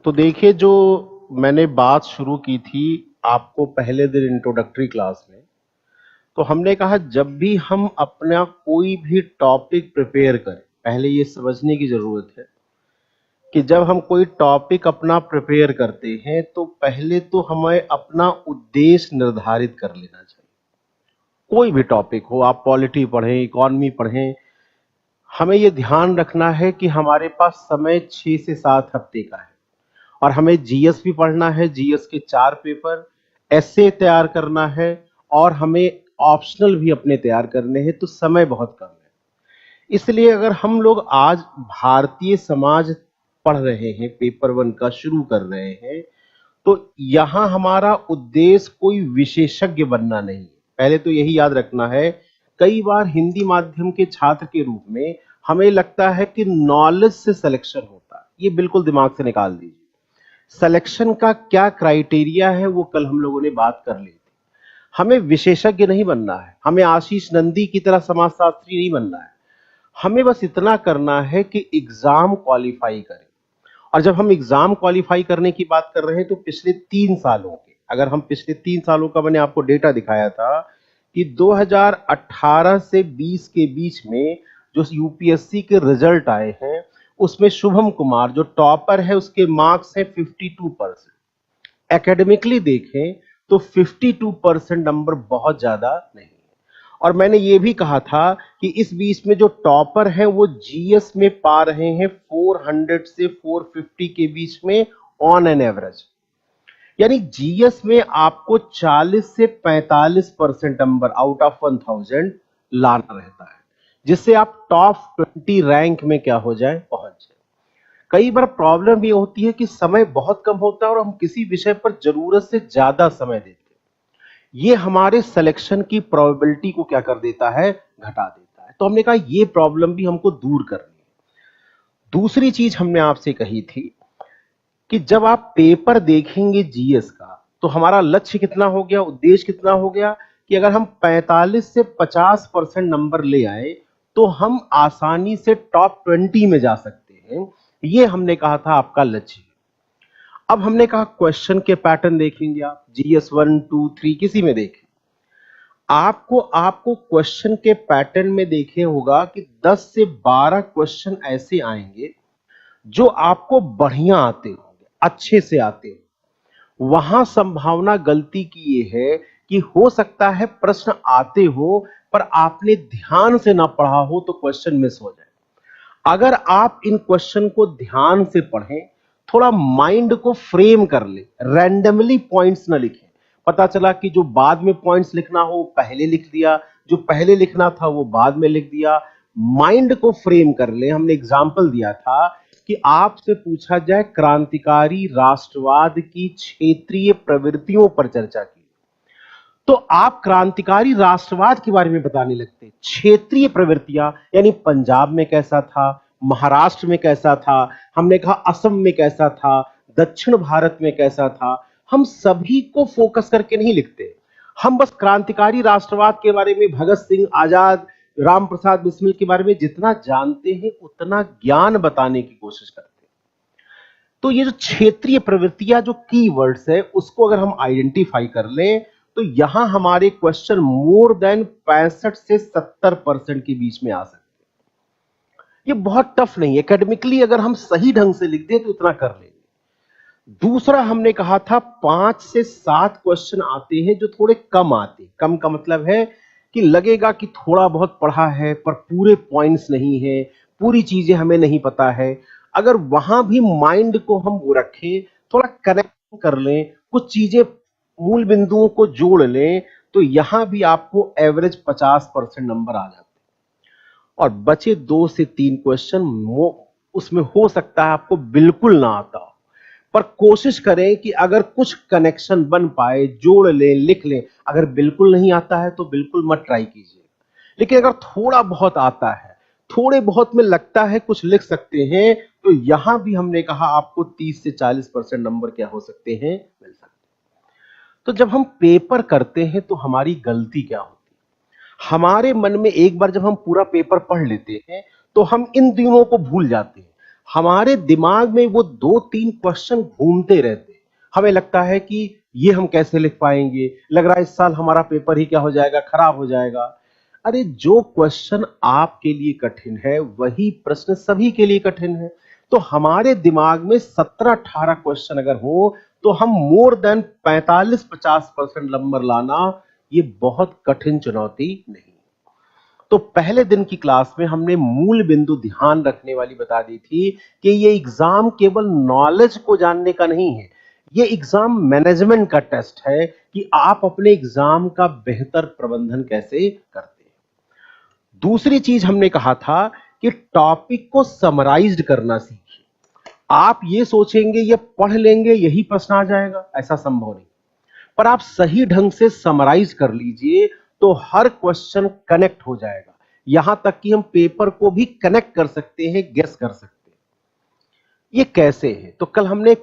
तो देखिए, जो मैंने बात शुरू की थी आपको पहले दिन इंट्रोडक्टरी क्लास में, तो हमने कहा जब भी हम अपना कोई भी टॉपिक प्रिपेयर करें, पहले ये समझने की जरूरत है कि जब हम कोई टॉपिक अपना प्रिपेयर करते हैं तो पहले तो हमें अपना उद्देश्य निर्धारित कर लेना चाहिए। कोई भी टॉपिक हो, आप पॉलिटी पढ़ें, इकोनॉमी पढ़ें, हमें ये ध्यान रखना है कि हमारे पास समय 6 से 7 हफ्ते का है और हमें जीएस भी पढ़ना है, जीएस के 4 पेपर, एसे तैयार करना है और हमें ऑप्शनल भी अपने तैयार करने हैं, तो समय बहुत कम है। इसलिए अगर हम लोग आज भारतीय समाज पढ़ रहे हैं, पेपर 1 का शुरू कर रहे हैं, तो यहां हमारा उद्देश्य कोई विशेषज्ञ बनना नहीं है। पहले तो यही याद रखना है। कई बार हिंदी माध्यम के छात्र के रूप में हमें लगता है कि नॉलेज से सिलेक्शन होता है। ये बिल्कुल दिमाग से निकाल दीजिए। सिलेक्शन का क्या क्राइटेरिया है वो कल हम लोगों ने बात कर ली थी। हमें विशेषज्ञ नहीं बनना है, हमें आशीष नंदी की तरह समाजशास्त्री नहीं बनना है। हमें बस इतना करना है कि एग्जाम क्वालिफाई करें। और जब हम एग्जाम क्वालिफाई करने की बात कर रहे हैं तो पिछले 3 सालों के, अगर हम पिछले 3 सालों का मैंने आपको डेटा दिखाया था कि 2018 से 20 के बीच में जो यूपीएससी के रिजल्ट आए हैं उसमें शुभम कुमार जो टॉपर है उसके मार्क्स हैं 52%। एकेडमिकली देखें तो 52% नंबर बहुत ज्यादा नहीं है। और मैंने ये भी कहा था कि इस बीच में जो टॉपर है वो जीएस में पा रहे हैं 400 से 450 के बीच में ऑन एन एवरेज। यानी जीएस में आपको 40 से 45% नंबर आउट ऑफ 1000 लाना रहता है, जिससे आप टॉप 20 रैंक में क्या हो जाए, पहुंच जाए। कई बार प्रॉब्लम ये होती है कि समय बहुत कम होता है और हम किसी विषय पर जरूरत से ज्यादा समय देते हैं। ये हमारे सिलेक्शन की प्रोबेबिलिटी को क्या कर देता है, घटा देता है। तो हमने कहा ये प्रॉब्लम भी हमको दूर करनी है। दूसरी चीज हमने आपसे कही थी कि जब आप पेपर देखेंगे जीएस का तो हमारा लक्ष्य कितना हो गया, उद्देश्य कितना हो गया कि अगर हम 45 से 50% नंबर ले आए तो हम आसानी से टॉप 20 में जा सकते हैं। ये हमने कहा था आपका लक्ष्य। अब हमने कहा क्वेश्चन के पैटर्न देखेंगे आप, जीएस 1 2 3 किसी में देखें, आपको क्वेश्चन के पैटर्न में देखे होगा कि 10 से 12 क्वेश्चन ऐसे आएंगे जो आपको बढ़िया आते होंगे, अच्छे से आते हो। वहां संभावना गलती की ये है कि हो सकता है प्रश्न आते हो पर आपने ध्यान से ना पढ़ा हो तो क्वेश्चन मिस हो जाए। अगर आप इन क्वेश्चन को ध्यान से पढ़ें, थोड़ा माइंड को फ्रेम कर ले, रैंडमली पॉइंट्स ना लिखें, पता चला कि जो बाद में पॉइंट्स लिखना हो पहले लिख दिया, जो पहले लिखना था वो बाद में लिख दिया। माइंड को फ्रेम कर ले। हमने एग्जाम्पल दिया था कि आपसे पूछा जाए क्रांतिकारी राष्ट्रवाद की क्षेत्रीय प्रवृत्तियों पर चर्चा की, तो आप क्रांतिकारी राष्ट्रवाद के बारे में बताने लगते। क्षेत्रीय प्रवृत्तियां यानी पंजाब में कैसा था, महाराष्ट्र में कैसा था, हमने कहा असम में कैसा था, दक्षिण भारत में कैसा था। हम सभी को फोकस करके नहीं लिखते, हम बस क्रांतिकारी राष्ट्रवाद के बारे में, भगत सिंह, आजाद, राम प्रसाद बिस्मिल के बारे में जितना जानते हैं उतना ज्ञान बताने की कोशिश करते हैं। तो ये जो क्षेत्रीय प्रवृत्तियां, जो कीवर्ड्स है, उसको अगर हम आइडेंटिफाई कर लें तो यहां हमारे क्वेश्चन मोर देन 65 से 70% के बीच में आ सकते हैं। ये बहुत टफ नहीं है, एकेडमिकली अगर हम सही ढंग से लिख दें तो इतना कर लेंगे। दूसरा हमने कहा था 5 से 7 क्वेश्चन आते हैं जो थोड़े कम आते हैं। कम का मतलब है कि लगेगा कि थोड़ा बहुत पढ़ा है पर पूरे पॉइंट्स नहीं है, पूरी चीजें हमें नहीं पता है। अगर वहां भी माइंड को हम वो रखें, थोड़ा कनेक्ट कर लें, कुछ चीजें मूल बिंदुओं को जोड़ लें, तो यहां भी आपको एवरेज 50% नंबर आ जाते हैं। और बचे 2 से 3 क्वेश्चन उसमें हो सकता है आपको बिल्कुल ना आता हो, पर कोशिश करें कि अगर कुछ कनेक्शन बन पाए, जोड़ लें, लिख लें। अगर बिल्कुल नहीं आता है तो बिल्कुल मत ट्राई कीजिए, लेकिन अगर थोड़ा बहुत आता है, थोड़े बहुत में लगता है कुछ लिख सकते हैं, तो यहां भी हमने कहा आपको 30 से 40% नंबर क्या हो सकते हैं, मिल सकते हैं। तो जब हम पेपर करते हैं तो हमारी गलती क्या होती है, हमारे मन में एक बार जब हम पूरा पेपर पढ़ लेते हैं तो हम इन दिनों को भूल जाते हैं। हमारे दिमाग में वो 2-3 क्वेश्चन घूमते रहते हैं। हमें लगता है कि ये हम कैसे लिख पाएंगे, लग रहा है इस साल हमारा पेपर ही क्या हो जाएगा, खराब हो जाएगा। अरे जो क्वेश्चन आपके लिए कठिन है वही प्रश्न सभी के लिए कठिन है। तो हमारे दिमाग में 17-18 क्वेश्चन अगर हो तो हम मोर देन 45-50% नंबर लाना ये बहुत कठिन चुनौती नहीं। तो पहले दिन की क्लास में हमने मूल बिंदु ध्यान रखने वाली बता दी थी कि ये एग्जाम केवल नॉलेज को जानने का नहीं है, ये एग्जाम मैनेजमेंट का टेस्ट है कि आप अपने एग्जाम का बेहतर प्रबंधन कैसे करते हैं। दूसरी चीज हमने कहा था कि टॉपिक को समराइज्ड करना सीखिए। आप ये सोचेंगे ये पढ़ लेंगे यही प्रश्न आ जाएगा, ऐसा संभव नहीं। पर आप सही ढंग से समराइज कर लीजिए तो हर क्वेश्चन कनेक्ट हो जाएगा। यहां तक कि हम पेपर को भी कनेक्ट कर सकते हैं, गेस कर सकते हैं। ये कैसे है? तो कल हमने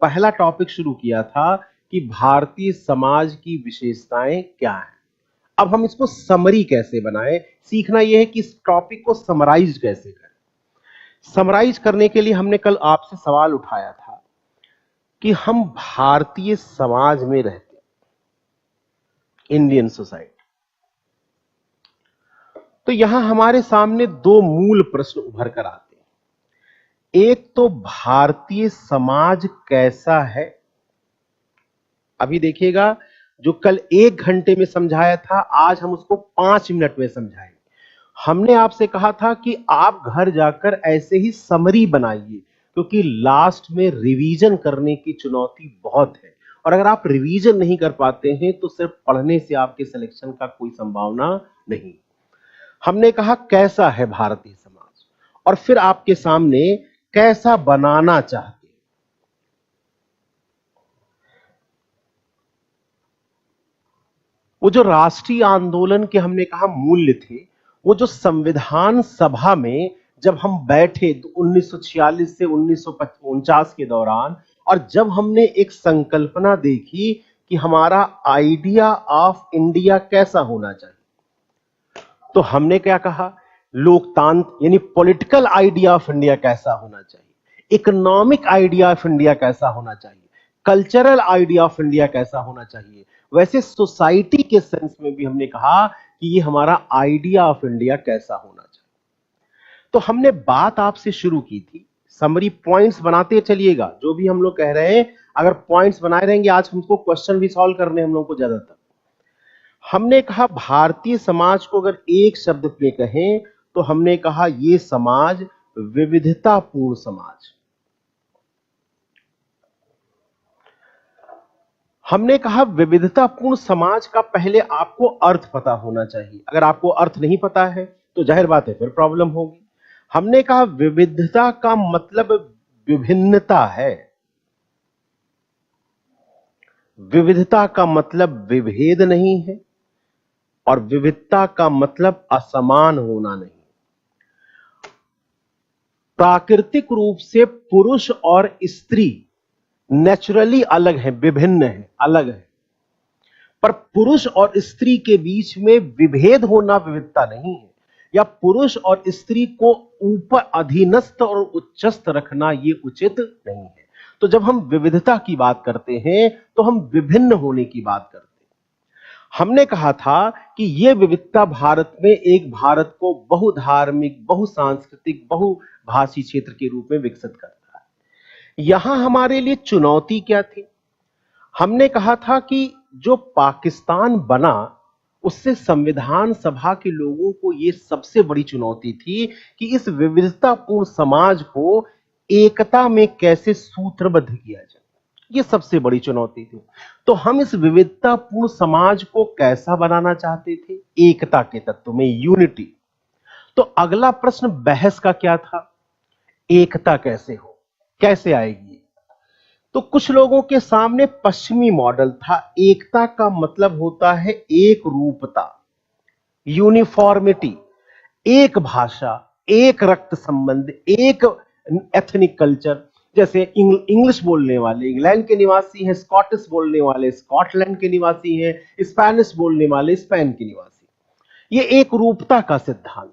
पहला टॉपिक शुरू किया था कि भारतीय समाज की विशेषताएं क्या हैं। अब हम इसको समरी कैसे बनाएं, सीखना यह है कि इस टॉपिक को समराइज कैसे करें। समराइज करने के लिए हमने कल आपसे सवाल उठाया था कि हम भारतीय समाज में रहते, इंडियन सोसाइटी। तो यहां हमारे सामने दो मूल प्रश्न उभर कर आते हैं। एक तो भारतीय समाज कैसा है। अभी देखिएगा, जो कल 1 घंटे में समझाया था आज हम उसको 5 मिनट में समझाएंगे। हमने आपसे कहा था कि आप घर जाकर ऐसे ही समरी बनाइए, क्योंकि लास्ट में रिवीजन करने की चुनौती बहुत है और अगर आप रिवीजन नहीं कर पाते हैं तो सिर्फ पढ़ने से आपके सिलेक्शन का कोई संभावना नहीं। हमने कहा कैसा है भारतीय समाज और फिर आपके सामने कैसा बनाना चाहते। वो जो राष्ट्रीय आंदोलन के हमने कहा मूल्य थे, वो जो संविधान सभा में जब हम बैठे 1946 से 1949 के दौरान, और जब हमने एक संकल्पना देखी कि हमारा आइडिया ऑफ इंडिया कैसा होना चाहिए, तो हमने क्या कहा, लोकतांत्रिक यानी पॉलिटिकल आइडिया ऑफ इंडिया कैसा होना चाहिए, इकोनॉमिक आइडिया ऑफ इंडिया कैसा होना चाहिए, कल्चरल आइडिया ऑफ इंडिया कैसा होना चाहिए। वैसे सोसाइटी के सेंस में भी हमने कहा कि ये हमारा आइडिया ऑफ इंडिया कैसा होना चाहिए। तो हमने बात आपसे शुरू की थी, समरी पॉइंट्स बनाते चलिएगा, जो भी हम लोग कह रहे हैं अगर पॉइंट्स बनाए रहेंगे, आज हमको क्वेश्चन भी सॉल्व करने हम लोग को ज्यादातर। हमने कहा भारतीय समाज को अगर एक शब्द में कहें तो हमने कहा यह समाज विविधतापूर्ण समाज। हमने कहा विविधतापूर्ण समाज का पहले आपको अर्थ पता होना चाहिए। अगर आपको अर्थ नहीं पता है तो जाहिर बात है फिर प्रॉब्लम होगी। हमने कहा विविधता का मतलब विभिन्नता है, विविधता का मतलब विभेद नहीं है और विविधता का मतलब असमान होना नहीं। प्राकृतिक रूप से पुरुष और स्त्री नेचुरली अलग है, विभिन्न है, अलग है, पर पुरुष और स्त्री के बीच में विभेद होना विविधता नहीं है, या पुरुष और स्त्री को ऊपर अधीनस्थ और उच्चस्थ रखना यह उचित नहीं है। तो जब हम विविधता की बात करते हैं तो हम विभिन्न होने की बात करते हैं। हमने कहा था कि यह विविधता भारत में एक भारत को बहुधार्मिक, बहुसांस्कृतिक, बहुभाषी क्षेत्र के रूप में विकसित करता है। यहां हमारे लिए चुनौती क्या थी? हमने कहा था कि जो पाकिस्तान बना उससे संविधान सभा के लोगों को यह सबसे बड़ी चुनौती थी कि इस विविधतापूर्ण समाज को एकता में कैसे सूत्रबद्ध किया जाए, यह सबसे बड़ी चुनौती थी। तो हम इस विविधतापूर्ण समाज को कैसा बनाना चाहते थे? एकता के तत्व में, यूनिटी। तो अगला प्रश्न बहस का क्या था? एकता कैसे हो, कैसे आएगी? तो कुछ लोगों के सामने पश्चिमी मॉडल था। एकता का मतलब होता है एक रूपता, यूनिफॉर्मिटी, एक भाषा, एक रक्त संबंध, एक एथनिक कल्चर। जैसे इंग्लिश बोलने वाले इंग्लैंड के निवासी हैं, स्कॉटिश बोलने वाले स्कॉटलैंड के निवासी हैं, स्पेनिश बोलने वाले स्पेन के निवासी। ये एक रूपता का सिद्धांत।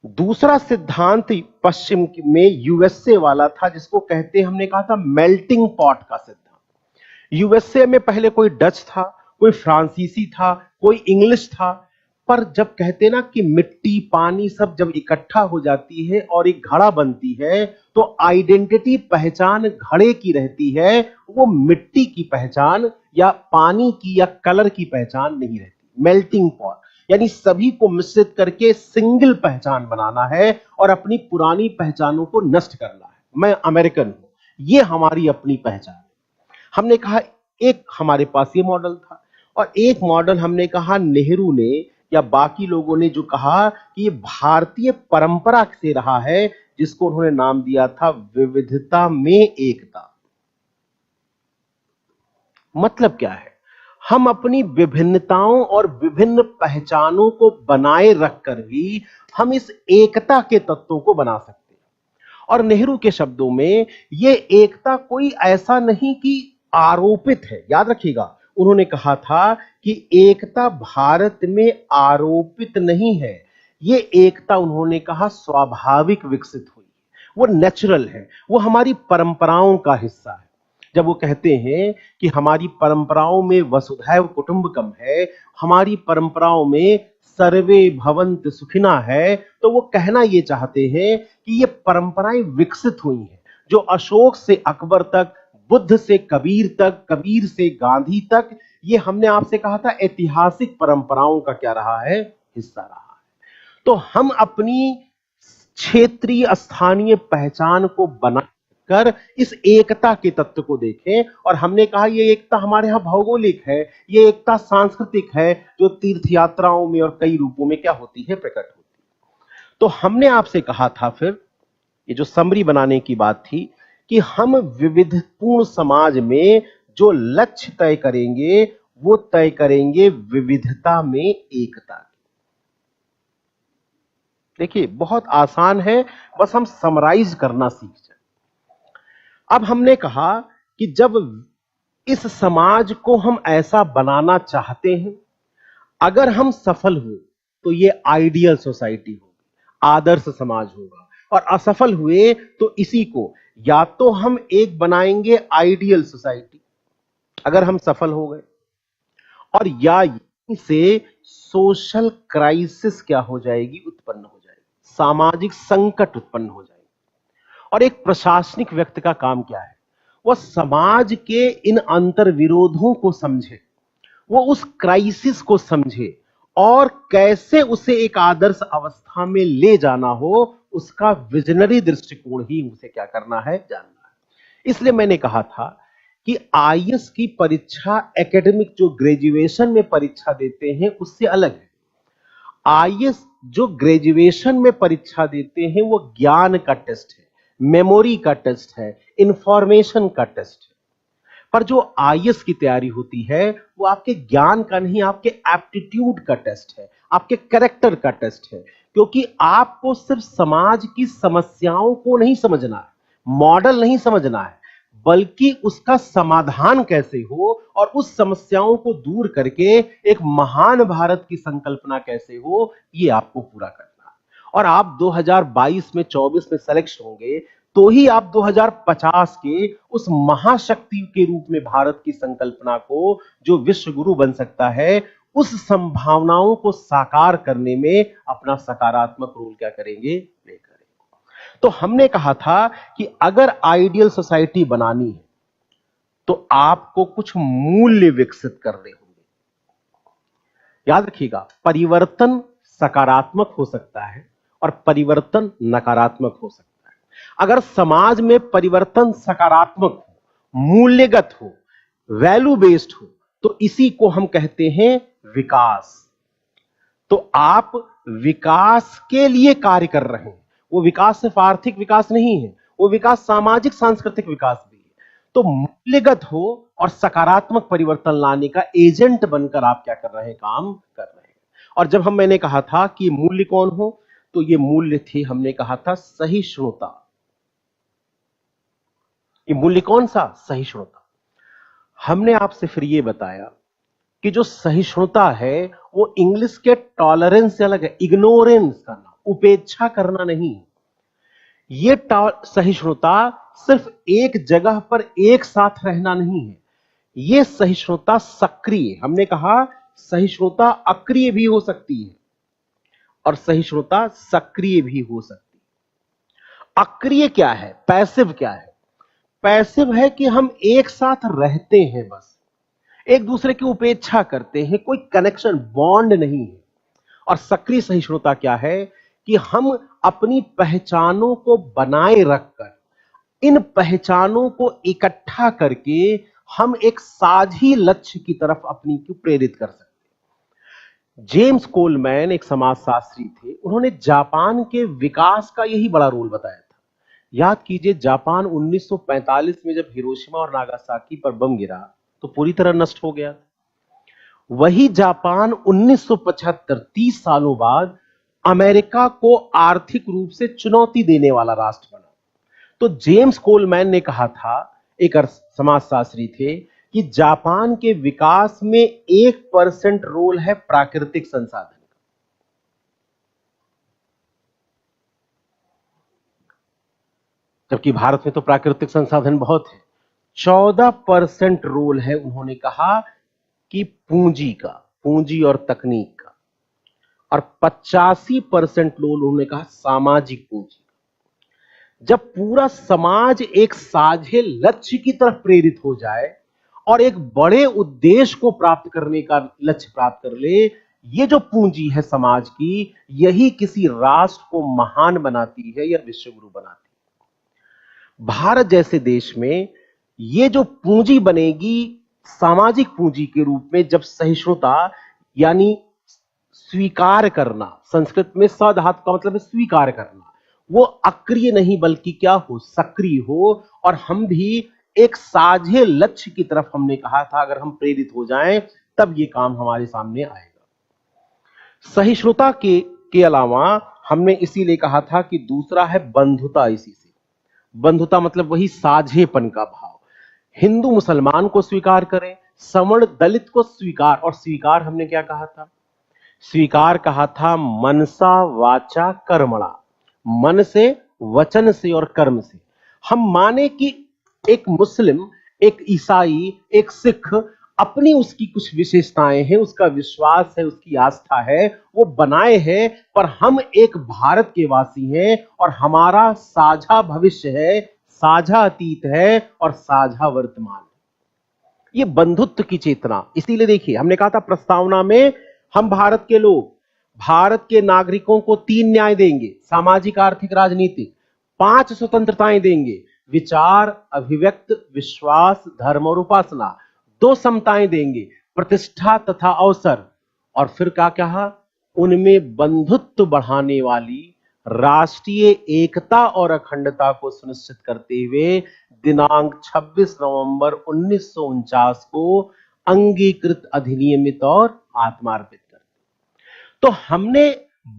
दूसरा सिद्धांत पश्चिम में यूएसए वाला था, जिसको कहते हैं, हमने कहा था मेल्टिंग पॉट का सिद्धांत। यूएसए में पहले कोई डच था, कोई फ्रांसीसी था, कोई इंग्लिश था, पर जब कहते हैं ना कि मिट्टी पानी सब जब इकट्ठा हो जाती है और एक घड़ा बनती है, तो आइडेंटिटी पहचान घड़े की रहती है, वो मिट्टी की पहचान या पानी की या कलर की पहचान नहीं रहती। मेल्टिंग पॉट यानी सभी को मिश्रित करके सिंगल पहचान बनाना है और अपनी पुरानी पहचानों को नष्ट करना है। मैं अमेरिकन हूं, ये हमारी अपनी पहचान है। हमने कहा एक हमारे पास ये मॉडल था, और एक मॉडल हमने कहा नेहरू ने या बाकी लोगों ने जो कहा कि ये भारतीय परंपरा से रहा है, जिसको उन्होंने नाम दिया था विविधता में एकता। मतलब क्या है? हम अपनी विभिन्नताओं और विभिन्न पहचानों को बनाए रखकर भी हम इस एकता के तत्वों को बना सकते हैं। और नेहरू के शब्दों में यह एकता कोई ऐसा नहीं कि आरोपित है। याद रखिएगा, उन्होंने कहा था कि एकता भारत में आरोपित नहीं है, यह एकता उन्होंने कहा स्वाभाविक विकसित हुई, वो नेचुरल है, वो हमारी परंपराओं का हिस्सा है। जब वो कहते हैं कि हमारी परंपराओं में वसुधैव कुटुंबकम है, हमारी परंपराओं में सर्वे भवंत सुखिना है, तो वो कहना ये चाहते हैं कि ये परंपराएं विकसित हुई हैं, जो अशोक से अकबर तक, बुद्ध से कबीर तक, कबीर से गांधी तक, ये हमने आपसे कहा था ऐतिहासिक परंपराओं का क्या रहा है? हिस्सा रहा है। तो हम अपनी क्षेत्रीय स्थानीय पहचान को बनाकर इस एकता के तत्व को देखें, और हमने कहा ये एकता हमारे यहाँ भौगोलिक है, ये एकता सांस्कृतिक है, जो तीर्थ यात्राओं में और कई रूपों में क्या होती है? प्रकट होती है। तो हमने आपसे कहा था फिर, ये जो समरी बनाने की बात थी, कि हम विविधपूर्ण समाज में जो लक्ष्य तय करेंगे, वो तय करेंगे विविधता में एकता। देखिए बहुत आसान है, बस हम समराइज करना सीख जाए। अब हमने कहा कि जब इस समाज को हम ऐसा बनाना चाहते हैं, अगर हम सफल हो तो ये आइडियल सोसाइटी होगी, आदर्श समाज होगा, और असफल हुए तो इसी को या तो हम एक बनाएंगे आइडियल सोसाइटी, अगर हम सफल हो गए, और या यहीं से सोशल क्राइसिस क्या हो जाएगी? उत्पन्न हो जाएगी, सामाजिक संकट उत्पन्न हो जाएगी। और एक प्रशासनिक व्यक्ति का काम क्या है? वह समाज के इन अंतर विरोधों को समझे, वो उस क्राइसिस को समझे, और कैसे उसे एक आदर्श अवस्था में ले जाना हो, उसका विजनरी दृष्टिकोण ही उसे क्या करना है? जानना है। इसलिए मैंने कहा था कि आईएएस की परीक्षा एकेडमिक जो ग्रेजुएशन में परीक्षा देते हैं उससे अलग है। आईएएस जो ग्रेजुएशन में परीक्षा देते हैं वो ज्ञान का टेस्ट है, मेमोरी का टेस्ट है, इंफॉर्मेशन का टेस्ट है। पर जो आईएएस की तैयारी होती है वो आपके ज्ञान का नहीं, आपके एप्टीट्यूड का टेस्ट है, आपके कैरेक्टर का टेस्ट है। क्योंकि आपको सिर्फ समाज की समस्याओं को नहीं समझना है, मॉडल नहीं समझना है, बल्कि उसका समाधान कैसे हो और उस समस्याओं को दूर करके एक महान भारत की संकल्पना कैसे हो, ये आपको पूरा करना है। और आप 2022 में 24 में सेलेक्ट होंगे तो ही आप 2050 के उस महाशक्ति के रूप में भारत की संकल्पना को, जो विश्व गुरु बन सकता है, उस संभावनाओं को साकार करने में अपना सकारात्मक रोल क्या करेंगे? प्ले करेंगे। तो हमने कहा था कि अगर आइडियल सोसाइटी बनानी है तो आपको कुछ मूल्य विकसित करने होंगे। याद रखिएगा, परिवर्तन सकारात्मक हो सकता है और परिवर्तन नकारात्मक हो सकता है। अगर समाज में परिवर्तन सकारात्मक हो, मूल्यगत हो, वैल्यू बेस्ड हो, तो इसी को हम कहते हैं विकास। तो आप विकास के लिए कार्य कर रहे हैं। वो विकास सिर्फ आर्थिक विकास नहीं है, वो विकास सामाजिक सांस्कृतिक विकास भी है। तो मूल्यगत हो और सकारात्मक परिवर्तन लाने का एजेंट बनकर आप क्या कर रहे हैं? काम कर रहे हैं। और जब मैंने कहा था कि मूल्य कौन हो, तो ये मूल्य थे, हमने कहा था सहिष्णुता। ये मूल्य कौन सा? सहिष्णुता। हमने आपसे फिर ये बताया कि जो सहिष्णुता है वो इंग्लिश के टॉलरेंस से अलग है, इग्नोरेंस का नाम, उपेक्षा करना नहीं। ये सहिष्णुता सिर्फ एक जगह पर एक साथ रहना नहीं है। ये सहिष्णुता सक्रिय, हमने कहा सहिष्णुता अक्रिय भी हो सकती है और सहिष्णुता सक्रिय भी हो सकती है। अक्रिय क्या है, पैसिव क्या है? पैसिव है कि हम एक साथ रहते हैं, बस एक दूसरे की उपेक्षा करते हैं, कोई कनेक्शन बॉन्ड नहीं है। और सक्रिय सहिष्णुता क्या है कि हम अपनी पहचानों को बनाए रखकर, इन पहचानों को इकट्ठा करके हम एक साझी लक्ष्य की तरफ अपनी को प्रेरित कर सकते हैं। जेम्स कोलमैन एक समाजशास्त्री थे, उन्होंने जापान के विकास का यही बड़ा रोल बताया था। याद कीजिए, जापान 1945 में जब हिरोशिमा और नागासाकी पर बम गिरा तो पूरी तरह नष्ट हो गया था। वही जापान 1975, 30 सालों बाद अमेरिका को आर्थिक रूप से चुनौती देने वाला राष्ट्र बना। तो जेम्स कोलमैन ने कहा था, एक समाजशास्त्री थे, कि जापान के विकास में 1% रोल है प्राकृतिक संसाधन का। जबकि भारत में तो प्राकृतिक संसाधन बहुत है। 14% रोल है, उन्होंने कहा, कि पूंजी का, पूंजी और तकनीक का। और 85% रोल उन्होंने कहा सामाजिक पूंजी। जब पूरा समाज एक साझे लक्ष्य की तरफ प्रेरित हो जाए और एक बड़े उद्देश्य को प्राप्त करने का लक्ष्य प्राप्त कर ले, ये जो पूंजी है समाज की, यही किसी राष्ट्र को महान बनाती है या विश्वगुरु बनाती है। भारत जैसे देश में ये जो पूंजी बनेगी सामाजिक पूंजी के रूप में, जब सहिष्णुता यानी स्वीकार करना, संस्कृत में स धातु का मतलब है स्वीकार करना, वो अक्रिय नहीं बल्कि क्या हो, सक्रिय हो। और हम भी एक साझे लक्ष्य की तरफ, हमने कहा था, अगर हम प्रेरित हो जाएं तब ये काम हमारे सामने आएगा। सहिष्णुता के अलावा हमने इसीलिए कहा था कि दूसरा है बंधुता। इसी से बंधुता मतलब वही साझेपन का भाव। हिंदू मुसलमान को स्वीकार करें, सवर्ण दलित को स्वीकार। और स्वीकार हमने क्या कहा था? स्वीकार कहा था मनसा वाचा कर्मणा, मन से, वचन से और कर्म से। हम माने कि एक मुस्लिम, एक ईसाई, एक सिख, अपनी उसकी कुछ विशेषताएं हैं, उसका विश्वास है, उसकी आस्था है, वो बनाए हैं, पर हम एक भारत के वासी हैं और हमारा साझा भविष्य है, साझा अतीत है और साझा वर्तमान। ये बंधुत्व की चेतना। इसीलिए देखिए, हमने कहा था प्रस्तावना में, हम भारत के लोग भारत के नागरिकों को 3 न्याय देंगे, सामाजिक, आर्थिक, राजनीतिक। 5 स्वतंत्रताएं देंगे, विचार, अभिव्यक्त, विश्वास, धर्म और उपासना। 2 समताएं देंगे, प्रतिष्ठा तथा अवसर। और फिर क्या कहा? उनमें बंधुत्व बढ़ाने वाली राष्ट्रीय एकता और अखंडता को सुनिश्चित करते हुए दिनांक 26 नवंबर 1949 को अंगीकृत, अधिनियमित और आत्मार्पित करते। तो हमने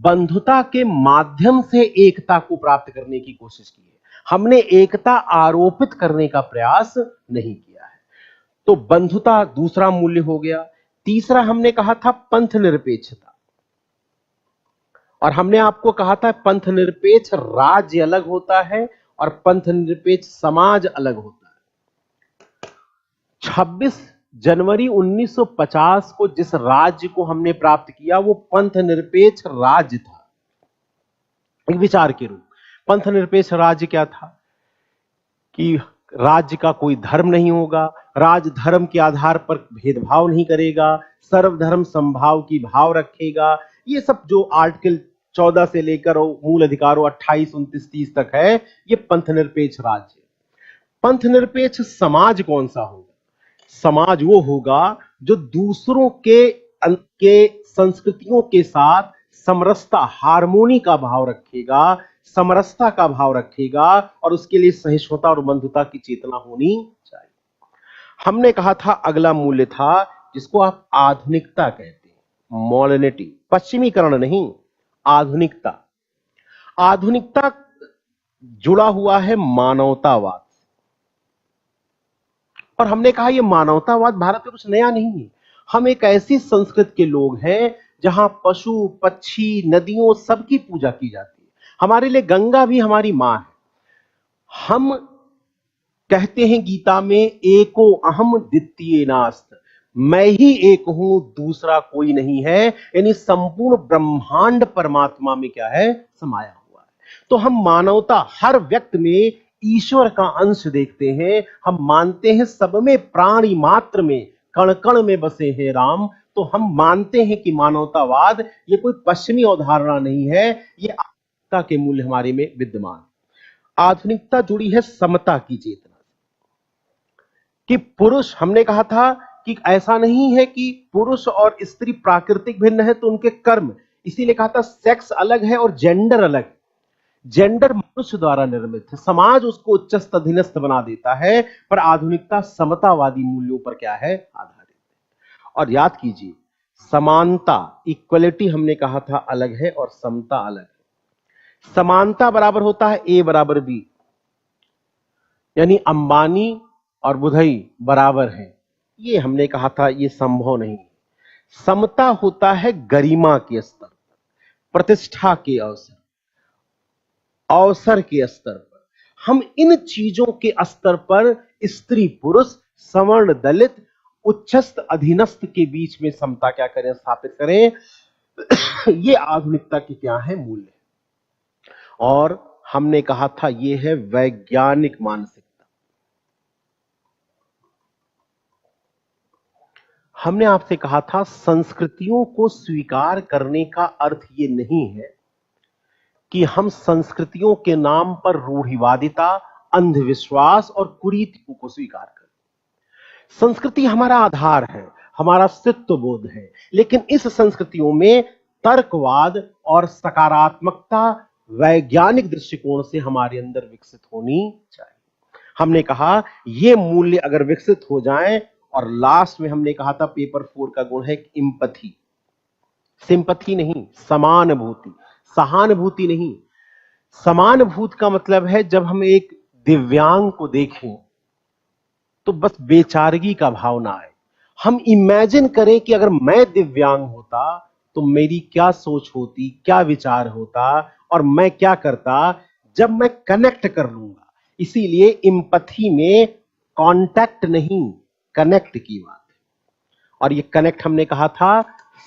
बंधुता के माध्यम से एकता को प्राप्त करने की कोशिश की है, हमने एकता आरोपित करने का प्रयास नहीं किया है। तो बंधुता दूसरा मूल्य हो गया। तीसरा हमने कहा था पंथ निरपेक्षता। और हमने आपको कहा था पंथ निरपेक्ष राज्य अलग होता है और पंथ निरपेक्ष समाज अलग होता है। 26 जनवरी 1950 को जिस राज्य को हमने प्राप्त किया वो पंथ निरपेक्ष राज्य था, एक विचार के रूप। पंथ निरपेक्ष राज्य क्या था? कि राज्य का कोई धर्म नहीं होगा, राज्य धर्म के आधार पर भेदभाव नहीं करेगा, सर्वधर्म समभाव की भाव रखेगा। ये सब जो आर्टिकल 14 से लेकर मूल अधिकारों 28, 29, 30 तक है, ये पंथ निरपेक्ष राज्य। पंथ निरपेक्ष समाज कौन सा होगा? समाज वो होगा जो दूसरों के संस्कृतियों के साथ समरसता, हार्मोनी का भाव रखेगा, समरसता का भाव रखेगा और उसके लिए सहिष्णुता और बंधुता की चेतना होनी चाहिए। हमने कहा था अगला मूल्य था जिसको आप आधुनिकता कहते हैं, मॉडर्निटी। पश्चिमीकरण नहीं, आधुनिकता। आधुनिकता जुड़ा हुआ है मानवतावाद। और हमने कहा यह मानवतावाद भारत में कुछ नया नहीं है। हम एक ऐसी संस्कृति के लोग हैं जहां पशु पक्षी नदियों सबकी पूजा की जाती है। हमारे लिए गंगा भी हमारी मां है। हम कहते हैं गीता में, एको अहम द्वितीय नास्त, मैं ही एक हूं, दूसरा कोई नहीं है। यानी संपूर्ण ब्रह्मांड परमात्मा में क्या है, समाया हुआ है। तो हम मानवता, हर व्यक्ति में ईश्वर का अंश देखते हैं। हम मानते हैं सब में प्राणी मात्र में कण कण में बसे हैं राम। तो हम मानते हैं कि मानवतावाद ये कोई पश्चिमी अवधारणा नहीं है, ये आत्मा के मूल्य हमारे में विद्यमान। आधुनिकता जुड़ी है समता की चेतना कि पुरुष, हमने कहा था कि ऐसा नहीं है कि पुरुष और स्त्री प्राकृतिक भिन्न है तो उनके कर्म, इसीलिए कहा था सेक्स अलग है और जेंडर अलग है। जेंडर मनुष्य द्वारा निर्मित है, समाज उसको उच्चस्थ अधीनस्थ बना देता है, पर आधुनिकता समतावादी मूल्यों पर क्या है, आधारित है। और याद कीजिए, समानता, इक्वलिटी हमने कहा था अलग है और समता अलग है। समानता बराबर होता है ए बराबर बी, यानी अंबानी और बुधई बराबर हैं, ये हमने कहा था ये संभव नहीं। समता होता है गरिमा के स्तर पर, प्रतिष्ठा के अवसर, अवसर के स्तर पर। हम इन चीजों के स्तर पर स्त्री पुरुष, सवर्ण दलित, उच्चस्थ अधीनस्थ के बीच में समता क्या करें, स्थापित करें। ये आधुनिकता की क्या है, मूल्य। और हमने कहा था ये है वैज्ञानिक मानसिकता। हमने आपसे कहा था संस्कृतियों को स्वीकार करने का अर्थ ये नहीं है कि हम संस्कृतियों के नाम पर रूढ़िवादिता, अंधविश्वास और कुरीतियों को स्वीकार करें। संस्कृति हमारा आधार है, हमारा अस्तित्व बोध है, लेकिन इस संस्कृतियों में तर्कवाद और सकारात्मकता वैज्ञानिक दृष्टिकोण से हमारे अंदर विकसित होनी चाहिए। हमने कहा ये मूल्य अगर विकसित हो जाएं, और लास्ट में हमने कहा था पेपर 4 का गुण है एम्पैथी, सिंपैथी नहीं, समानुभूति, सहानुभूति नहीं। समानुभूति का मतलब है जब हम एक दिव्यांग को देखें तो बस बेचारगी का भाव ना आए। हम इमेजिन करें कि अगर मैं दिव्यांग होता तो मेरी क्या सोच होती, क्या विचार होता, और मैं क्या करता जब मैं कनेक्ट कर लूंगा। इसीलिए एम्पैथी में कांटेक्ट नहीं, कनेक्ट की बात है। और ये कनेक्ट हमने कहा था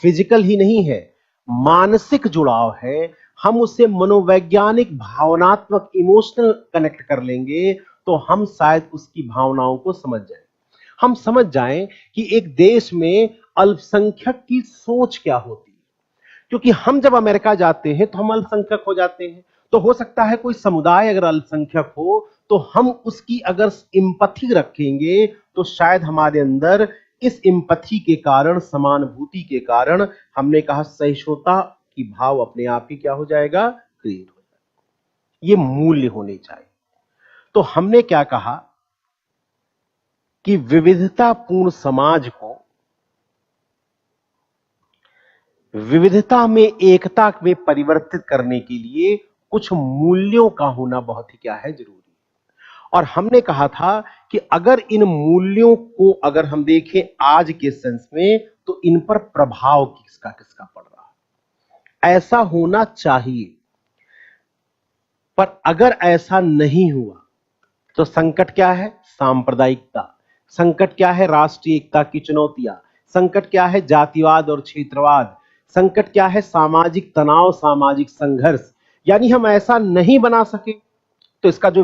फिजिकल ही नहीं है, मानसिक जुड़ाव है। हम उससे मनोवैज्ञानिक, भावनात्मक, इमोशनल कनेक्ट कर लेंगे तो हम शायद उसकी भावनाओं को समझ जाएं। हम समझ जाएं कि एक देश में अल्पसंख्यक की सोच क्या होती है। क्योंकि हम जब अमेरिका जाते हैं तो हम अल्पसंख्यक हो जाते हैं। तो हो सकता है कोई समुदाय अगर अल्पसंख्यक हो तो हम उसकी अगर एम्पैथी रखेंगे तो शायद हमारे अंदर इस एम्पैथी के कारण, समानुभूति के कारण, हमने कहा सहिष्णुता की भाव अपने आप ही क्या हो जाएगा, क्रिएट हो जाएगा। ये मूल्य होने चाहिए। तो हमने क्या कहा कि विविधतापूर्ण समाज को विविधता में एकता में परिवर्तित करने के लिए कुछ मूल्यों का होना बहुत ही क्या है, जरूरी। और हमने कहा था कि अगर इन मूल्यों को अगर हम देखें आज के सेंस में तो इन पर प्रभाव किसका किसका पड़ रहा है, ऐसा होना चाहिए। पर अगर ऐसा नहीं हुआ तो संकट क्या है, सांप्रदायिकता। संकट क्या है, राष्ट्रीय एकता की चुनौतियां। संकट क्या है, जातिवाद और क्षेत्रवाद। संकट क्या है, सामाजिक तनाव, सामाजिक संघर्ष। यानी हम ऐसा नहीं बना सके तो इसका जो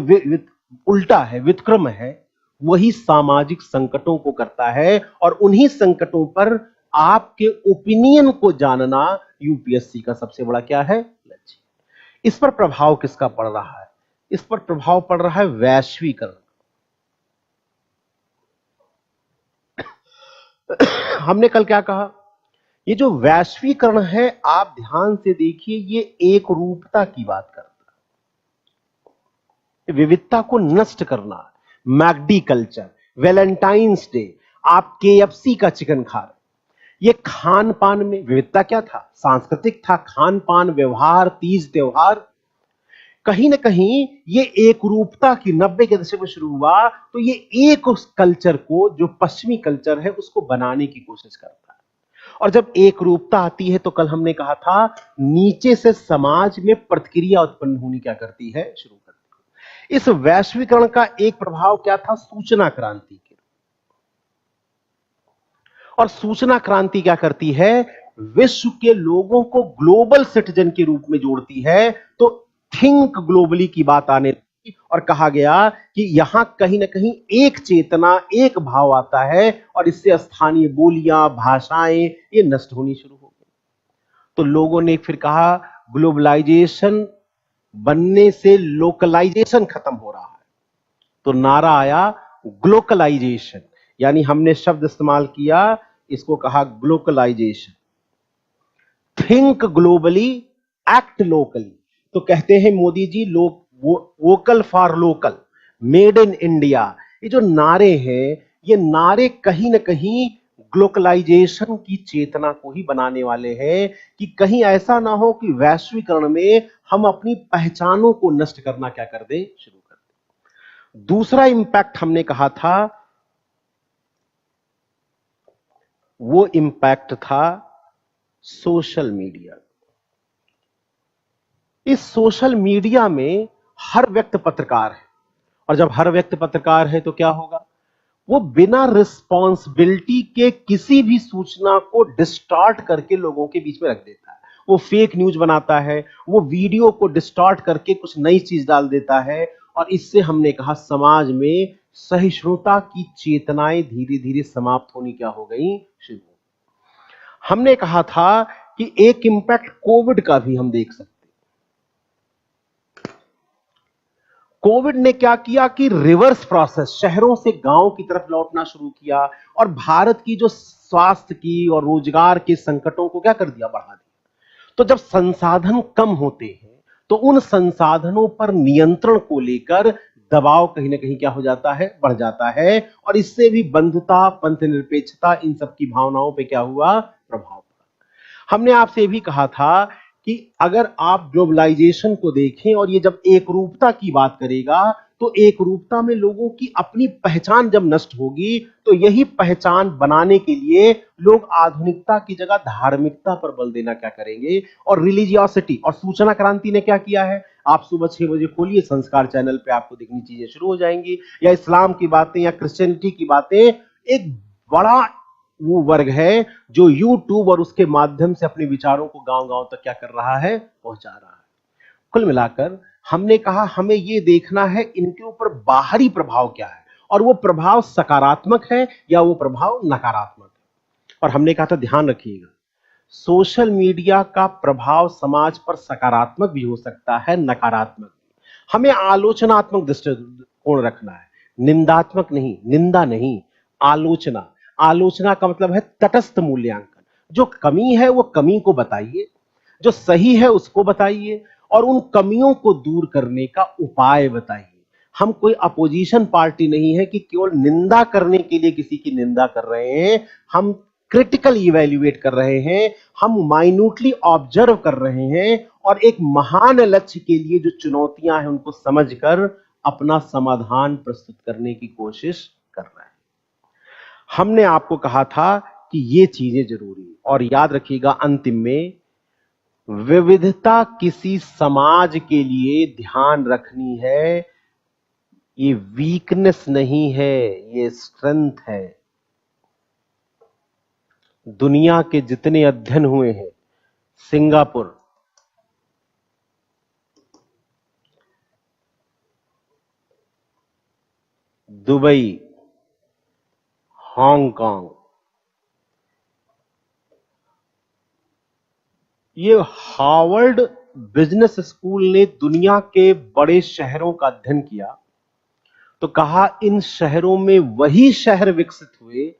उल्टा है, वितक्रम है, वही सामाजिक संकटों को करता है। और उन्हीं संकटों पर आपके ओपिनियन को जानना यूपीएससी का सबसे बड़ा क्या है, लक्ष्य। इस पर प्रभाव किसका पड़ रहा है, इस पर प्रभाव पड़ रहा है वैश्वीकरण। हमने कल क्या कहा, ये जो वैश्वीकरण है, आप ध्यान से देखिए, ये एक रूपता की बात करता है, विविधता को नष्ट करना। मैकडी कल्चर, वैलेंटाइंस डे, आप केएफसी का चिकन खा रहे, ये खान पान में विविधता क्या था, सांस्कृतिक था, खान पान, व्यवहार, तीज त्योहार। कहीं ना कहीं ये एक रूपता की 90 के दशक में शुरू हुआ, तो ये एक उस कल्चर को, जो पश्चिमी कल्चर है, उसको बनाने की कोशिश करता है। और जब एक रूपता आती है तो कल हमने कहा था नीचे से समाज में प्रतिक्रिया उत्पन्न होनी क्या करती है, शुरू करती है। इस वैश्वीकरण का एक प्रभाव क्या था, सूचना क्रांति के। और सूचना क्रांति क्या करती है, विश्व के लोगों को ग्लोबल सिटीजन के रूप में जोड़ती है। तो थिंक ग्लोबली की बात आने लगी और कहा गया कि यहां कहीं ना कहीं एक चेतना, एक भाव आता है और इससे स्थानीय बोलियां, भाषाएं ये नष्ट होनी शुरू हो गई। तो लोगों ने फिर कहा ग्लोबलाइजेशन बनने से लोकलाइजेशन खत्म हो रहा है। तो नारा आया ग्लोकलाइजेशन, यानी हमने शब्द इस्तेमाल किया, इसको कहा glocalisation. Think globally, act locally. तो कहते हैं मोदी जी, लोग vocal for local, made in India, ये जो नारे हैं, ये नारे कहीं ना कहीं ग्लोकलाइजेशन की चेतना को ही बनाने वाले हैं कि कहीं ऐसा ना हो कि वैश्वीकरण में हम अपनी पहचानों को नष्ट करना क्या कर दे, शुरू कर दे। दूसरा इंपैक्ट हमने कहा था, वो इंपैक्ट था सोशल मीडिया। इस सोशल मीडिया में हर व्यक्ति पत्रकार है, और जब हर व्यक्ति पत्रकार है तो क्या होगा, वो बिना रिस्पॉन्सिबिलिटी के किसी भी सूचना को डिस्टॉर्ट करके लोगों के बीच में रख देता है। वो फेक न्यूज बनाता है, वो वीडियो को डिस्टॉर्ट करके कुछ नई चीज डाल देता है, और इससे हमने कहा समाज में सहिष्णुता की चेतनाएं धीरे धीरे समाप्त होनी क्या हो गई, शुरू। हमने कहा था कि एक इंपैक्ट कोविड का भी हम देख सकते। कोविड ने क्या किया कि रिवर्स प्रोसेस, शहरों से गांव की तरफ लौटना शुरू किया, और भारत की जो स्वास्थ्य की और रोजगार के संकटों को क्या कर दिया, बढ़ा दिया। तो जब संसाधन कम होते हैं तो उन संसाधनों पर नियंत्रण को लेकर दबाव कहीं ना कहीं क्या हो जाता है, बढ़ जाता है, और इससे भी बंधुता, पंथ निरपेक्षता, इन सब की भावनाओं पे क्या हुआ, प्रभाव पड़ा। हमने आपसे भी कहा था कि अगर आप ग्लोबलाइजेशन को देखें और ये जब एक रूपता की बात करेगा, तो एक रूपता में लोगों की अपनी पहचान जब नष्ट होगी, तो यही पहचान बनाने के लिए लोग आधुनिकता की जगह धार्मिकता पर बल देना क्या करेंगे, और रिलीजियोसिटी। और सूचना क्रांति ने क्या किया है, आप सुबह 6 बजे खोलिए संस्कार चैनल पे, आपको दिखनी चीजें शुरू हो जाएंगी, या इस्लाम की बातें या क्रिश्चियनिटी की बातें। एक बड़ा वो वर्ग है जो यूट्यूब और उसके माध्यम से अपने विचारों को गांव गांव तक क्या कर रहा है, पहुंचा रहा है। कुल मिलाकर हमने कहा हमें ये देखना है इनके ऊपर बाहरी प्रभाव क्या है, और वो प्रभाव सकारात्मक है या वो प्रभाव नकारात्मक है। और हमने कहा था ध्यान रखिएगा, सोशल मीडिया का प्रभाव समाज पर सकारात्मक भी हो सकता है, नकारात्मक भी। हमें आलोचनात्मक दृष्टिकोण रखना है, निंदात्मक नहीं, निंदा नहीं, आलोचना। आलोचना का मतलब है तटस्थ मूल्यांकन। जो कमी है वो कमी को बताइए, जो सही है उसको बताइए, और उन कमियों को दूर करने का उपाय बताइए। हम कोई अपोजिशन पार्टी नहीं है कि केवल निंदा करने के लिए किसी की निंदा कर रहे हैं। हम क्रिटिकल इवैल्यूएट कर रहे हैं, हम माइन्यूटली ऑब्जर्व कर रहे हैं, और एक महान लक्ष्य के लिए जो चुनौतियां हैं उनको समझकर अपना समाधान प्रस्तुत करने की कोशिश कर रहे हैं। हमने आपको कहा था कि ये चीजें जरूरी है। और याद रखिएगा, अंतिम में विविधता किसी समाज के लिए ध्यान रखनी है, ये वीकनेस नहीं है, ये स्ट्रेंथ है। दुनिया के जितने अध्ययन हुए हैं, सिंगापुर, दुबई, हांगकांग, ये हार्वर्ड बिजनेस स्कूल ने दुनिया के बड़े शहरों का अध्ययन किया, तो कहा इन शहरों में वही शहर विकसित हुए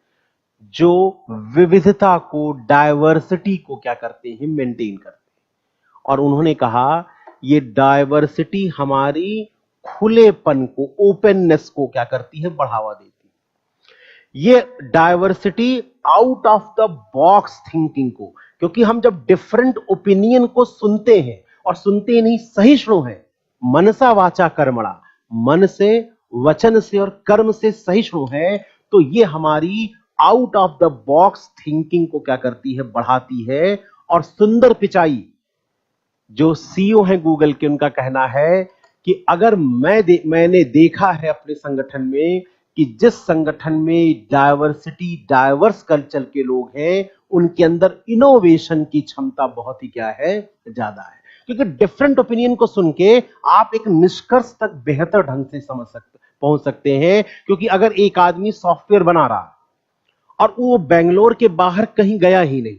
जो विविधता को, डायवर्सिटी को क्या करते हैं, मेंटेन करते हैं। और उन्होंने कहा ये डायवर्सिटी हमारी खुलेपन को, ओपननेस को क्या करती है, बढ़ावा देती है। ये diversity out of the box thinking को, क्योंकि हम जब डिफरेंट ओपिनियन को सुनते हैं, और सुनते नहीं, सहिष्णु है, मनसा वाचा कर्मणा, मन से, वचन से और कर्म से सहिष्णु है, तो ये हमारी out of the box thinking को क्या करती है, बढ़ाती है। और सुंदर पिचाई जो सीईओ हैं गूगल के, उनका कहना है कि अगर मैंने देखा है अपने संगठन में कि जिस संगठन में डायवर्सिटी, डाइवर्स कल्चर के लोग हैं, उनके अंदर इनोवेशन की क्षमता बहुत ही क्या है, ज्यादा है। क्योंकि डिफरेंट ओपिनियन को सुन के आप एक निष्कर्ष तक बेहतर ढंग से पहुंच सकते हैं। क्योंकि अगर एक आदमी सॉफ्टवेयर बना रहा है और वो बेंगलोर के बाहर कहीं गया ही नहीं,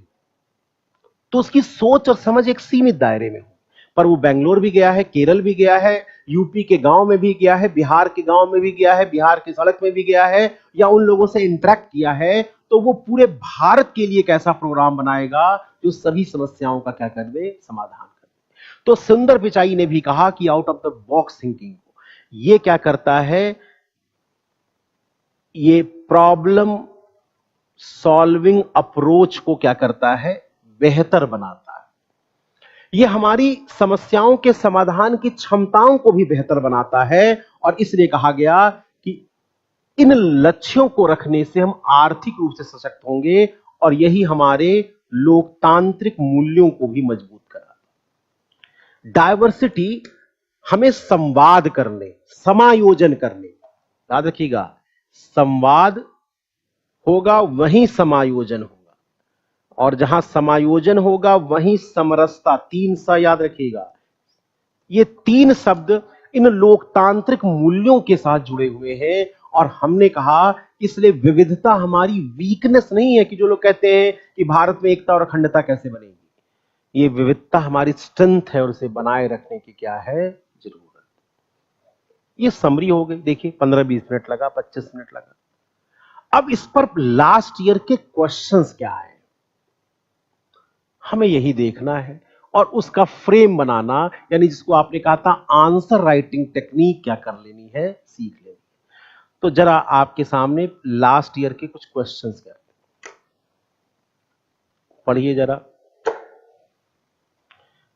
तो उसकी सोच और समझ एक सीमित दायरे में हो। पर वो बेंगलोर भी गया है, केरल भी गया है, यूपी के गांव में भी गया है, बिहार के गांव में भी गया है, बिहार की सड़क में भी गया है, या उन लोगों से इंटरेक्ट किया है, तो वो पूरे भारत के लिए एक ऐसा प्रोग्राम बनाएगा जो सभी समस्याओं का क्या कर दे, समाधान कर दे। तो सुंदर पिचाई ने भी कहा कि out of the box thinking को ये क्या करता है, ये प्रॉब्लम सॉल्विंग अप्रोच को क्या करता है, बेहतर बनाता है। ये हमारी समस्याओं के समाधान की क्षमताओं को भी बेहतर बनाता है। और इसलिए कहा गया कि इन लक्ष्यों को रखने से हम आर्थिक रूप से सशक्त होंगे और यही हमारे लोकतांत्रिक मूल्यों को भी मजबूत कराता है। डायवर्सिटी हमें संवाद करने, समायोजन करने, याद रखिएगा, संवाद होगा वहीं समायोजन होगा, और जहां समायोजन होगा वहीं समरसता, 3 स याद रखिएगा। ये 3 शब्द इन लोकतांत्रिक मूल्यों के साथ जुड़े हुए हैं। और हमने कहा इसलिए विविधता हमारी वीकनेस नहीं है, कि जो लोग कहते हैं कि भारत में एकता और अखंडता कैसे बनेगी, ये विविधता हमारी स्ट्रेंथ है और उसे बनाए रखने की क्या है, जरूरत। ये समरी हो गई, देखिए 15-20 मिनट लगा, 25 मिनट लगा। अब इस पर लास्ट ईयर के क्वेश्चंस क्या है, हमें यही देखना है और उसका फ्रेम बनाना, यानी जिसको आपने कहा था आंसर राइटिंग टेक्निक क्या कर लेनी है, सीख लेनी। तो जरा आपके सामने लास्ट ईयर के कुछ क्वेश्चंस क्या पढ़िए जरा।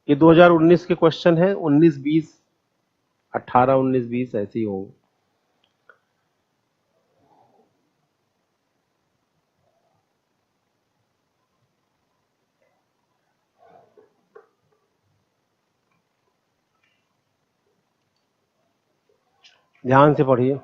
ये 2019 के क्वेश्चन है, 19-20, 18-19-20 ऐसे ही होंगे। ध्यान से पढ़िए।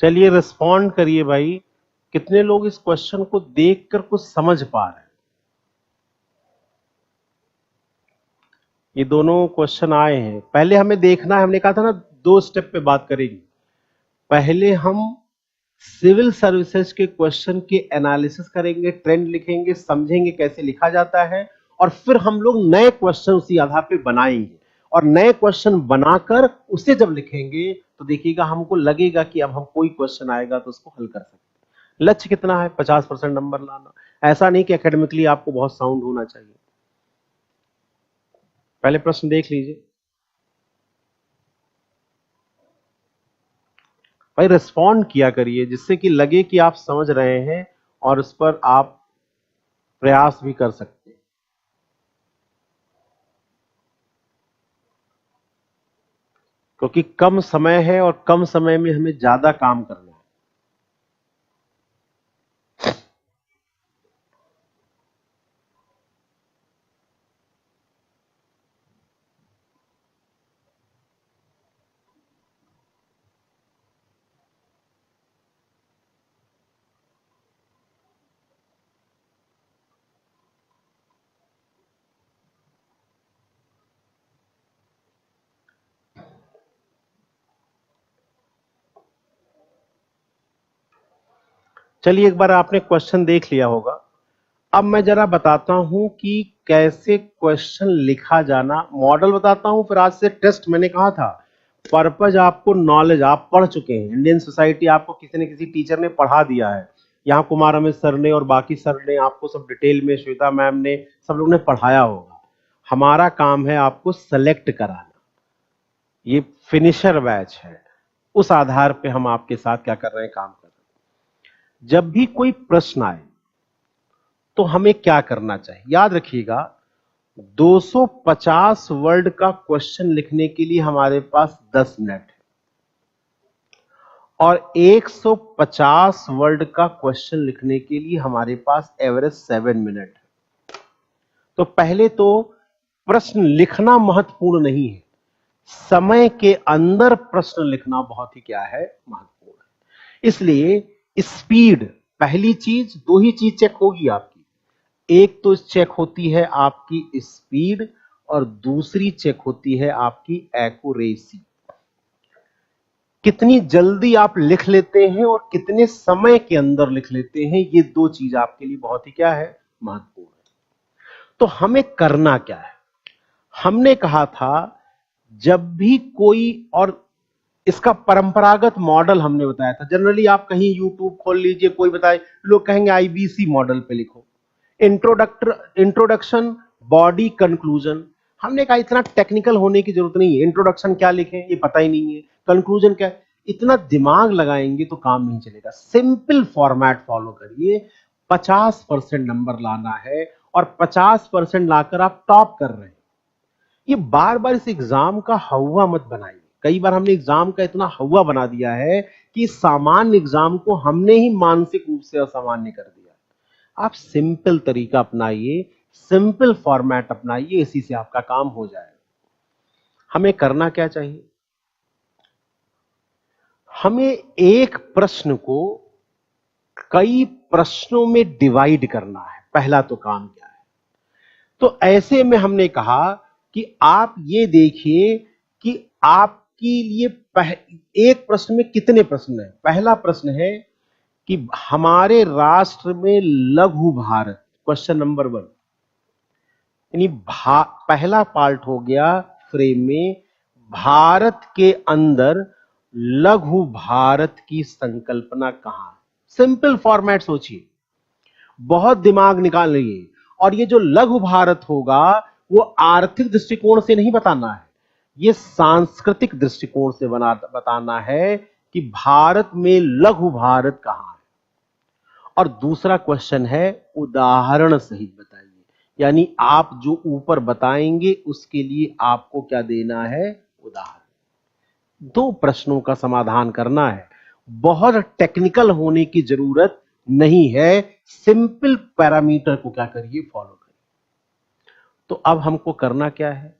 चलिए रिस्पॉन्ड करिए भाई, कितने लोग इस क्वेश्चन को देखकर कुछ समझ पा रहे हैं। ये दोनों क्वेश्चन आए हैं, पहले हमें देखना है, हमने कहा था ना 2 स्टेप पे बात करेंगे। पहले हम सिविल सर्विसेज के क्वेश्चन के एनालिसिस करेंगे, ट्रेंड लिखेंगे, समझेंगे कैसे लिखा जाता है, और फिर हम लोग नए क्वेश्चन उसी आधार पे बनाएंगे। और नए क्वेश्चन बनाकर उसे जब लिखेंगे तो देखिएगा हमको लगेगा कि अब हम कोई क्वेश्चन आएगा तो उसको हल कर सकते हैं। लक्ष्य कितना है, 50% नंबर लाना। ऐसा नहीं कि एकेडमिकली आपको बहुत साउंड होना चाहिए। पहले प्रश्न देख लीजिए भाई, रिस्पॉन्ड किया करिए जिससे कि लगे कि आप समझ रहे हैं और उस पर आप प्रयास भी कर सकते हैं। क्योंकि कम समय है और कम समय में हमें ज्यादा काम करना है। चलिए एक बार आपने क्वेश्चन देख लिया होगा। अब मैं जरा बताता हूं कि कैसे क्वेश्चन लिखा जाना, मॉडल बताता हूं, फिर आज से टेस्ट। मैंने कहा था पर्पज आपको नॉलेज, आप पढ़ चुके हैं, इंडियन सोसाइटी आपको किसी न किसी टीचर ने पढ़ा दिया है। यहाँ कुमार रमेश सर ने और बाकी सर ने आपको सब डिटेल में, श्वेता मैम ने, सब लोग ने पढ़ाया होगा। हमारा काम है आपको सेलेक्ट कराना। ये फिनिशर बैच है, उस आधार पे हम आपके साथ क्या कर रहे हैं, काम कर रहे हैं। जब भी कोई प्रश्न आए तो हमें क्या करना चाहिए, याद रखिएगा 250 वर्ड का क्वेश्चन लिखने के लिए हमारे पास 10 मिनट है और 150 वर्ड का क्वेश्चन लिखने के लिए हमारे पास एवरेज 7 मिनट है। तो पहले तो प्रश्न लिखना महत्वपूर्ण नहीं है, समय के अंदर प्रश्न लिखना बहुत ही क्या है, महत्वपूर्ण है। इसलिए स्पीड पहली चीज, दो ही चीज चेक होगी आपकी, एक तो चेक होती है आपकी स्पीड और दूसरी चेक होती है आपकी एक्यूरेसी। कितनी जल्दी आप लिख लेते हैं और कितने समय के अंदर लिख लेते हैं, ये दो चीज आपके लिए बहुत ही क्या है, महत्वपूर्ण है। तो हमें करना क्या है, हमने कहा था जब भी कोई, और इसका परंपरागत मॉडल हमने बताया था। जनरली आप कहीं यूट्यूब खोल लीजिए, कोई बताए, लोग कहेंगे आईबीसी मॉडल पे लिखो, इंट्रोडक्शन, बॉडी, कंक्लूजन। हमने कहा इतना टेक्निकल होने की जरूरत नहीं है, इंट्रोडक्शन क्या लिखें ये पता ही नहीं है, कंक्लूजन क्या है, इतना दिमाग लगाएंगे तो काम नहीं चलेगा। सिंपल फॉर्मेट फॉलो करिए, 50% नंबर लाना है और 50% लाकर आप टॉप कर रहे हैं। ये बार बार इस एग्जाम का हवा मत बनाइए। कई बार हमने एग्जाम का इतना हवा बना दिया है कि सामान्य एग्जाम को हमने ही मानसिक रूप से असामान्य कर दिया। आप सिंपल तरीका अपनाइए, सिंपल फॉर्मेट अपनाइए, इसी से आपका काम हो जाएगा। हमें करना क्या चाहिए, हमें एक प्रश्न को कई प्रश्नों में डिवाइड करना है। पहला तो काम क्या है, तो ऐसे में हमने कहा कि आप ये देखिए कि आपके लिए एक प्रश्न में कितने प्रश्न हैं। पहला प्रश्न है कि हमारे राष्ट्र में लघु भारत, क्वेश्चन नंबर 1, यानी पहला पार्ट हो गया फ्रेम में, भारत के अंदर लघु भारत की संकल्पना कहां है। सिंपल फॉर्मेट सोचिए, बहुत दिमाग निकाल लीजिए। और ये जो लघु भारत होगा वो आर्थिक दृष्टिकोण से नहीं बताना है, ये सांस्कृतिक दृष्टिकोण से बताना है कि भारत में लघु भारत कहां है। और दूसरा क्वेश्चन है उदाहरण सहित बताइए, यानी आप जो ऊपर बताएंगे उसके लिए आपको क्या देना है, उदाहरण। दो प्रश्नों का समाधान करना है, बहुत टेक्निकल होने की जरूरत नहीं है, सिंपल पैरामीटर को क्या करिए, फॉलो करिए। तो अब हमको करना क्या है,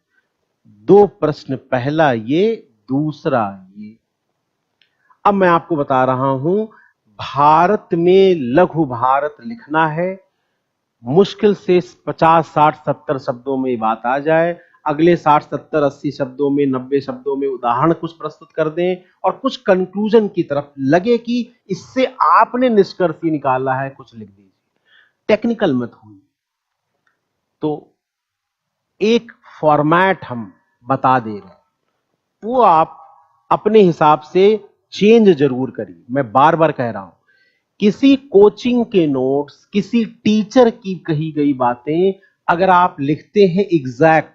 दो प्रश्न, पहला ये, दूसरा ये। अब मैं आपको बता रहा हूं, भारत में लघु भारत लिखना है, मुश्किल से 50, 60, 70 शब्दों में बात आ जाए। अगले 60, 70, 80 शब्दों में, 90 शब्दों में उदाहरण कुछ प्रस्तुत कर दें और कुछ कंक्लूजन की तरफ लगे कि इससे आपने निष्कर्ष ही निकाला है, कुछ लिख दीजिए। टेक्निकल मत होइए। तो एक फॉर्मेट हम बता दे रहे हैं, वो आप अपने हिसाब से चेंज जरूर करिए। मैं बार बार कह रहा हूं, किसी कोचिंग के नोट्स, किसी टीचर की कही गई बातें अगर आप लिखते हैं एग्जैक्ट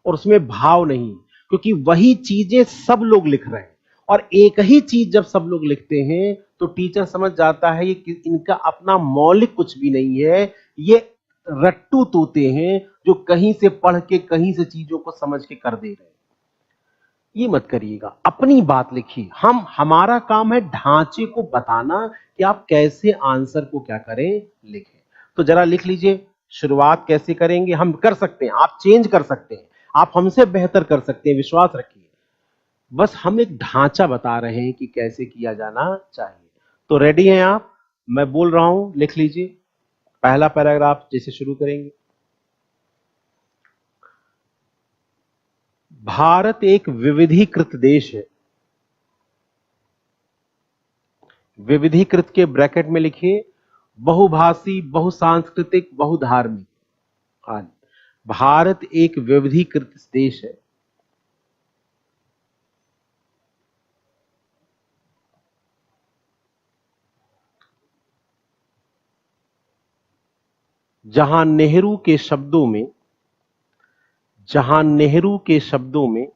और उसमें भाव नहीं, क्योंकि वही चीजें सब लोग लिख रहे हैं और एक ही चीज जब सब लोग लिखते हैं तो टीचर समझ जाता है ये इनका अपना मौलिक कुछ भी नहीं है, ये रट्टू तोते हैं जो कहीं से पढ़ के कहीं से चीजों को समझ के कर दे रहे हैं। ये मत करिएगा, अपनी बात लिखिए। हमारा काम है ढांचे को बताना कि आप कैसे आंसर को क्या करें, लिखें। तो जरा लिख लीजिए, शुरुआत कैसे करेंगे, हम कर सकते हैं, आप चेंज कर सकते हैं, आप हमसे बेहतर कर सकते हैं, विश्वास रखिए। बस हम एक ढांचा बता रहे हैं कि कैसे किया जाना चाहिए। तो रेडी हैं आप, मैं बोल रहा हूं, लिख लीजिए। पहला पैराग्राफ जैसे शुरू करेंगे, भारत एक विविधीकृत देश है। विविधीकृत के ब्रैकेट में लिखिए बहुभाषी, बहुसांस्कृतिक, बहुधार्मिक। हाँ, भारत एक विविधीकृत देश है। जहां नेहरू के शब्दों में जहां नेहरू के शब्दों में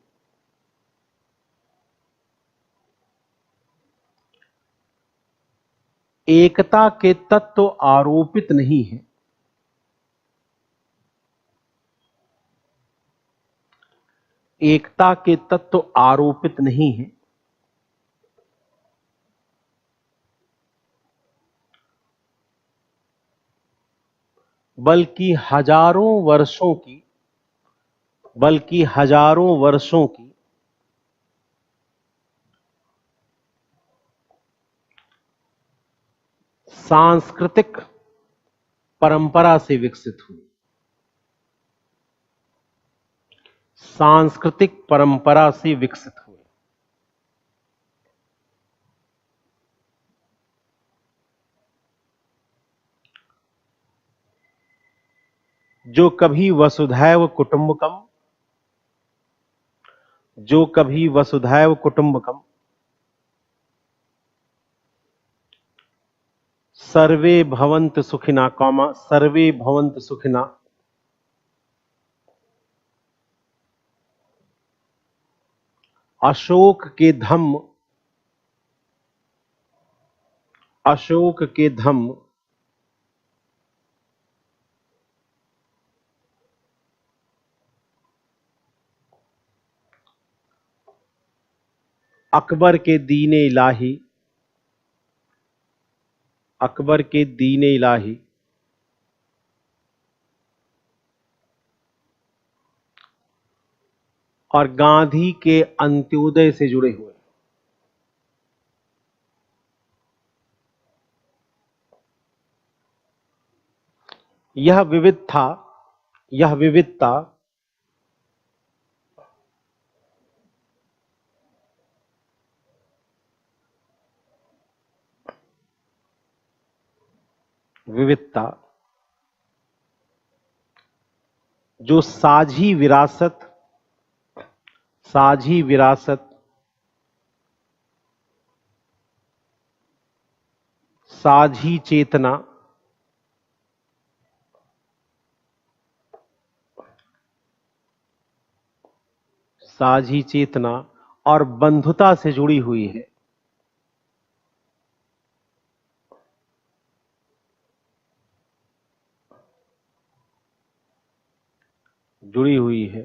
एकता के तत्व आरोपित नहीं है, एकता के तत्व आरोपित नहीं है, बल्कि हजारों वर्षों की सांस्कृतिक परंपरा से विकसित हुई, सांस्कृतिक परंपरा से विकसित हुए। जो कभी वसुधैव कुटुंबकम, जो कभी वसुधैव कुटुंबकम, सर्वे भवन्तु सुखिना, सर्वे भवन्तु सुखिना, अशोक के धम्म, अशोक के धम्म, अकबर के दीने इलाही, अकबर के दीने इलाही, और गांधी के अंत्योदय से जुड़े हुए। यह विविधता, यह विविधता विविधता जो साझी विरासत, साझी विरासत, साझी चेतना, साझी चेतना और बंधुता से जुड़ी हुई है। जुड़ी हुई है,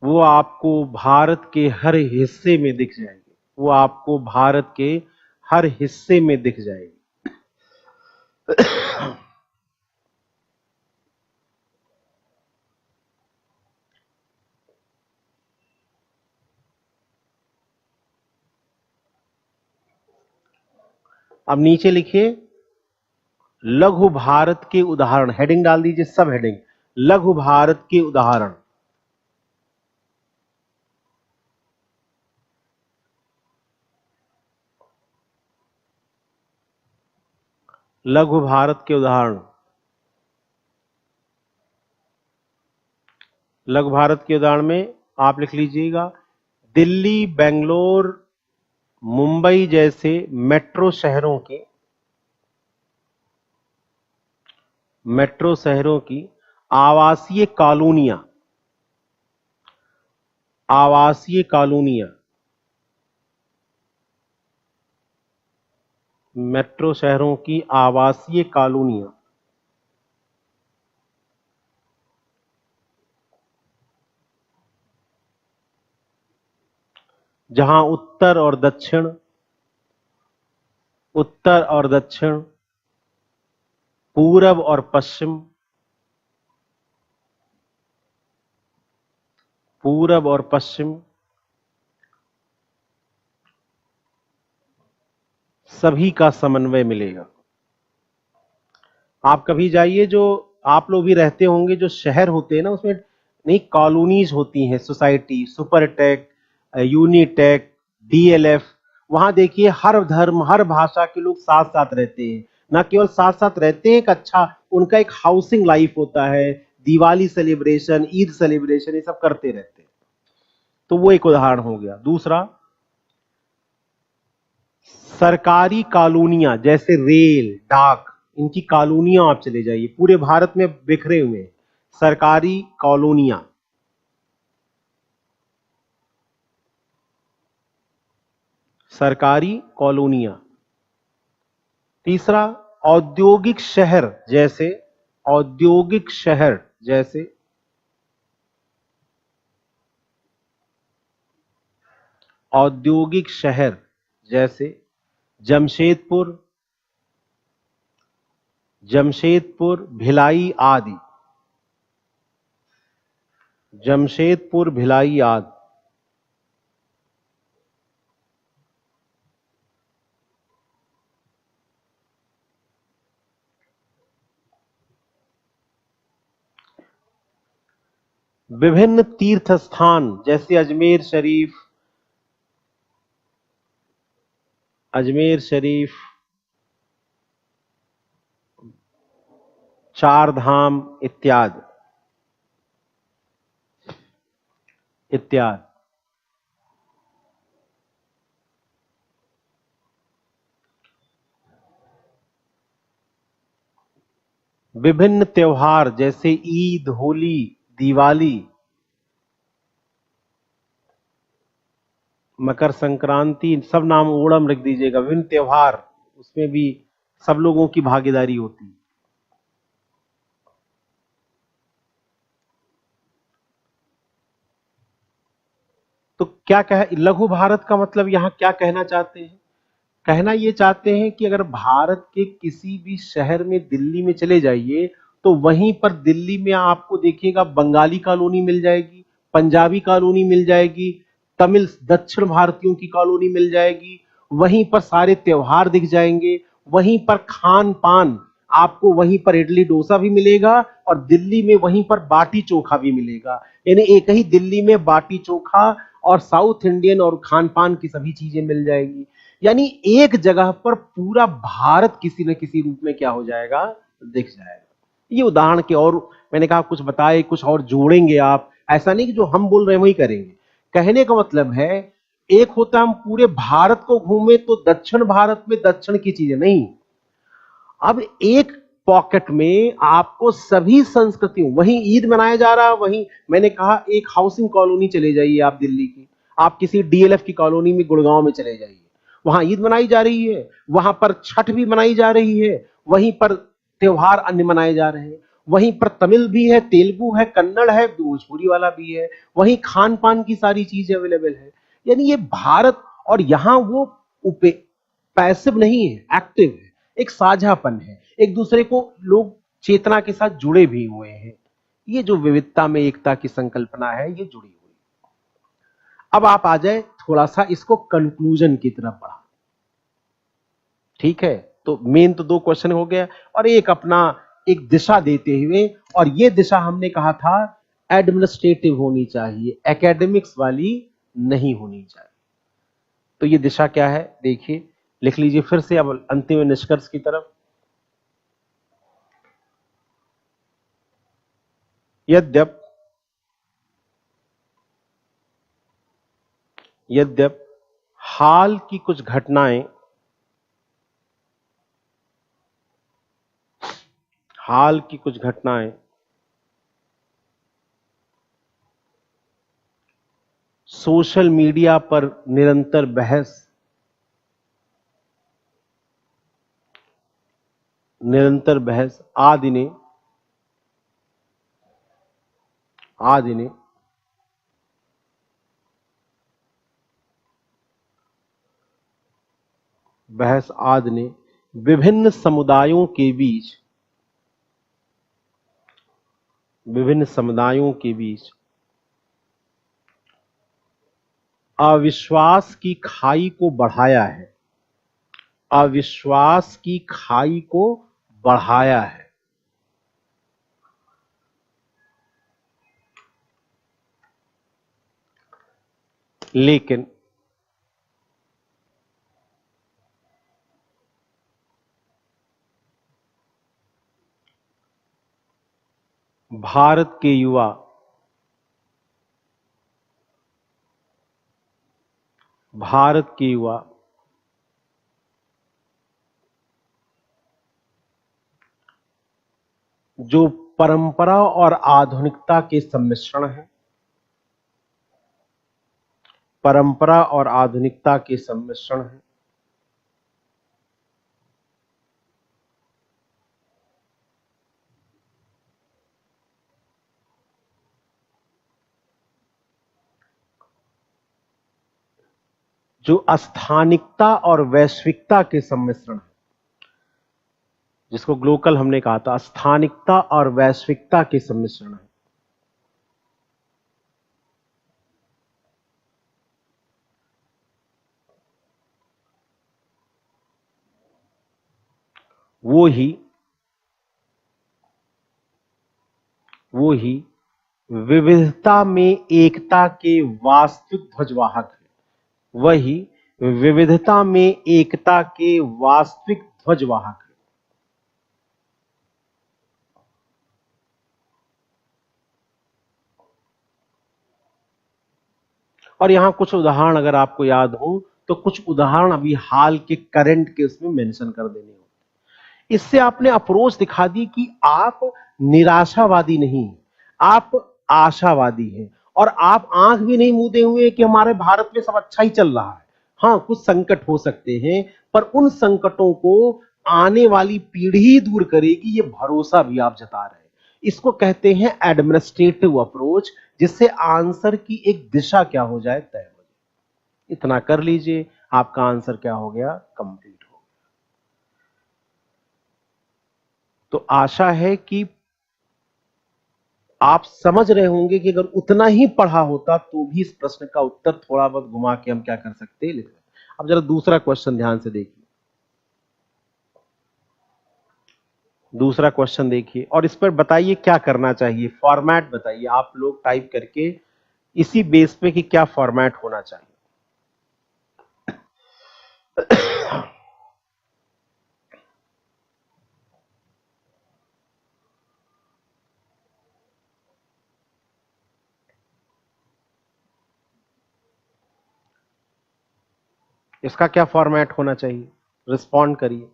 वो आपको भारत के हर हिस्से में दिख जाएगी, वो आपको भारत के हर हिस्से में दिख जाएगी। अब नीचे लिखिए लघु भारत के उदाहरण, हेडिंग डाल दीजिए, सब हेडिंग, लघु भारत के उदाहरण। लघु भारत के उदाहरण, लघु भारत के उदाहरण में आप लिख लीजिएगा दिल्ली, बेंगलोर, मुंबई जैसे मेट्रो शहरों की आवासीय कॉलोनियां, आवासीय कॉलोनियां, मेट्रो शहरों की आवासीय कॉलोनियां जहां उत्तर और दक्षिण, उत्तर और दक्षिण, पूरब और पश्चिम, पूरब और पश्चिम सभी का समन्वय मिलेगा। आप कभी जाइए, जो आप लोग भी रहते होंगे, जो शहर होते हैं ना उसमें नई कॉलोनीज होती हैं, सोसाइटी, सुपरटेक, यूनिटेक, डीएलएफ, वहां देखिए हर धर्म हर भाषा के लोग साथ साथ रहते हैं। ना केवल साथ साथ रहते हैं, एक अच्छा उनका एक हाउसिंग लाइफ होता है, दिवाली सेलिब्रेशन, ईद सेलिब्रेशन, ये सब करते रहते हैं। तो वो एक उदाहरण हो गया। दूसरा, सरकारी कॉलोनियां जैसे रेल, डाक, इनकी कॉलोनियां आप चले जाइए, पूरे भारत में बिखरे हुए हैं। सरकारी कॉलोनियां, सरकारी कॉलोनियां। तीसरा, औद्योगिक शहर जैसे, औद्योगिक शहर जैसे, औद्योगिक शहर जैसे जमशेदपुर, जमशेदपुर, भिलाई आदि, जमशेदपुर, भिलाई आदि। विभिन्न तीर्थ स्थान जैसे अजमेर शरीफ, अजमेर शरीफ, चार धाम इत्यादि, इत्यादि। विभिन्न त्योहार जैसे ईद, होली, दिवाली, मकर संक्रांति, सब नाम, ओणम लिख दीजिएगा। विभिन्न त्योहार, उसमें भी सब लोगों की भागीदारी होती है। तो क्या कह, लघु भारत का मतलब यहां क्या कहना चाहते हैं? कहना ये चाहते हैं कि अगर भारत के किसी भी शहर में, दिल्ली में चले जाइए, तो वहीं पर दिल्ली में आपको देखिएगा बंगाली कॉलोनी मिल जाएगी, पंजाबी कॉलोनी मिल जाएगी, तमिल दक्षिण भारतीयों की कॉलोनी मिल जाएगी, वहीं पर सारे त्योहार दिख जाएंगे, वहीं पर खान पान आपको, वहीं पर इडली डोसा भी मिलेगा, और दिल्ली में वहीं पर बाटी चोखा भी मिलेगा। यानी एक ही दिल्ली में बाटी चोखा और साउथ इंडियन और खान पान की सभी चीजें मिल जाएगी। यानी एक जगह पर पूरा भारत किसी न किसी रूप में क्या हो जाएगा, दिख जाएगा। ये उदाहरण के, और मैंने कहा कुछ बताए, कुछ और जोड़ेंगे आप, ऐसा नहीं कि जो हम बोल रहे हैं वही करेंगे। कहने का मतलब है, एक होता है हम पूरे भारत को घूमे तो दक्षिण भारत में दक्षिण की चीजें नहीं, अब एक पॉकेट में आपको सभी संस्कृतियों, वहीं ईद मनाया जा रहा है, वहीं मैंने कहा एक हाउसिंग कॉलोनी चले जाइए आप दिल्ली की, आप किसी डीएलएफ की कॉलोनी में गुड़गांव में चले जाइए, वहां ईद मनाई जा रही है, वहां पर छठ भी मनाई जा रही है, वहीं पर त्योहार अन्य मनाए जा रहे हैं, वहीं पर तमिल भी है, तेलुगु है, कन्नड़ है, भोजपुरी वाला भी है, वहीं खान पान की सारी चीजें अवेलेबल है। यानी ये भारत, और यहां वो पैसिव नहीं है, एक्टिव है, एक साझापन है, एक दूसरे को लोग चेतना के साथ जुड़े भी हुए हैं। ये जो विविधता में एकता की संकल्पना है, ये जुड़ी हुई। अब आप आ जाए थोड़ा सा इसको कंक्लूजन की तरफ बढ़ा। ठीक है, तो मेन तो दो क्वेश्चन हो गया, और एक अपना एक दिशा देते हुए, और ये दिशा हमने कहा था एडमिनिस्ट्रेटिव होनी चाहिए, एकेडमिक्स वाली नहीं होनी चाहिए। तो ये दिशा क्या है, देखिए, लिख लीजिए फिर से, अब अंतिम निष्कर्ष की तरफ। यद्यप यद्यप हाल की कुछ घटनाएं, हाल की कुछ घटनाएं सोशल मीडिया पर निरंतर बहस, निरंतर बहस आदि ने बहस आदि ने विभिन्न समुदायों के बीच, विभिन्न समुदायों के बीच अविश्वास की खाई को बढ़ाया है, अविश्वास की खाई को बढ़ाया है। लेकिन भारत के युवा भारत के युवा जो परंपरा और आधुनिकता के सम्मिश्रण है। परंपरा और आधुनिकता के सम्मिश्रण है। जो स्थानिकता और वैश्विकता के सम्मिश्रण है, जिसको ग्लोकल हमने कहा था, स्थानिकता और वैश्विकता के सम्मिश्रण है। वो ही विविधता में एकता के वास्तविक ध्वजवाहक है। वही विविधता में एकता के वास्तविक ध्वजवाहक है। और यहां कुछ उदाहरण अगर आपको याद हो तो कुछ उदाहरण अभी हाल के करंट के उसमें मेंशन कर देने हो। इससे आपने अप्रोच दिखा दी कि आप निराशावादी नहीं, आप आशावादी हैं, और आप आंख भी नहीं मूंदे हुए कि हमारे भारत में सब अच्छा ही चल रहा है। हां, कुछ संकट हो सकते हैं, पर उन संकटों को आने वाली पीढ़ी दूर करेगी, ये भरोसा भी आप जता रहे हैं। इसको कहते हैं एडमिनिस्ट्रेटिव अप्रोच, जिससे आंसर की एक दिशा क्या हो जाए, तय हो जाए। इतना कर लीजिए, आपका आंसर क्या हो गया, कंप्लीट। तो आशा है कि आप समझ रहे होंगे कि अगर उतना ही पढ़ा होता तो भी इस प्रश्न का उत्तर थोड़ा बहुत घुमा के हम क्या कर सकते हैं, लिख सकते। अब जरा दूसरा क्वेश्चन ध्यान से देखिए। दूसरा क्वेश्चन देखिए और इस पर बताइए क्या करना चाहिए, फॉर्मेट बताइए आप लोग टाइप करके इसी बेस पे कि क्या फॉर्मेट होना चाहिए। इसका क्या फॉर्मेट होना चाहिए, रिस्पॉन्ड करिए।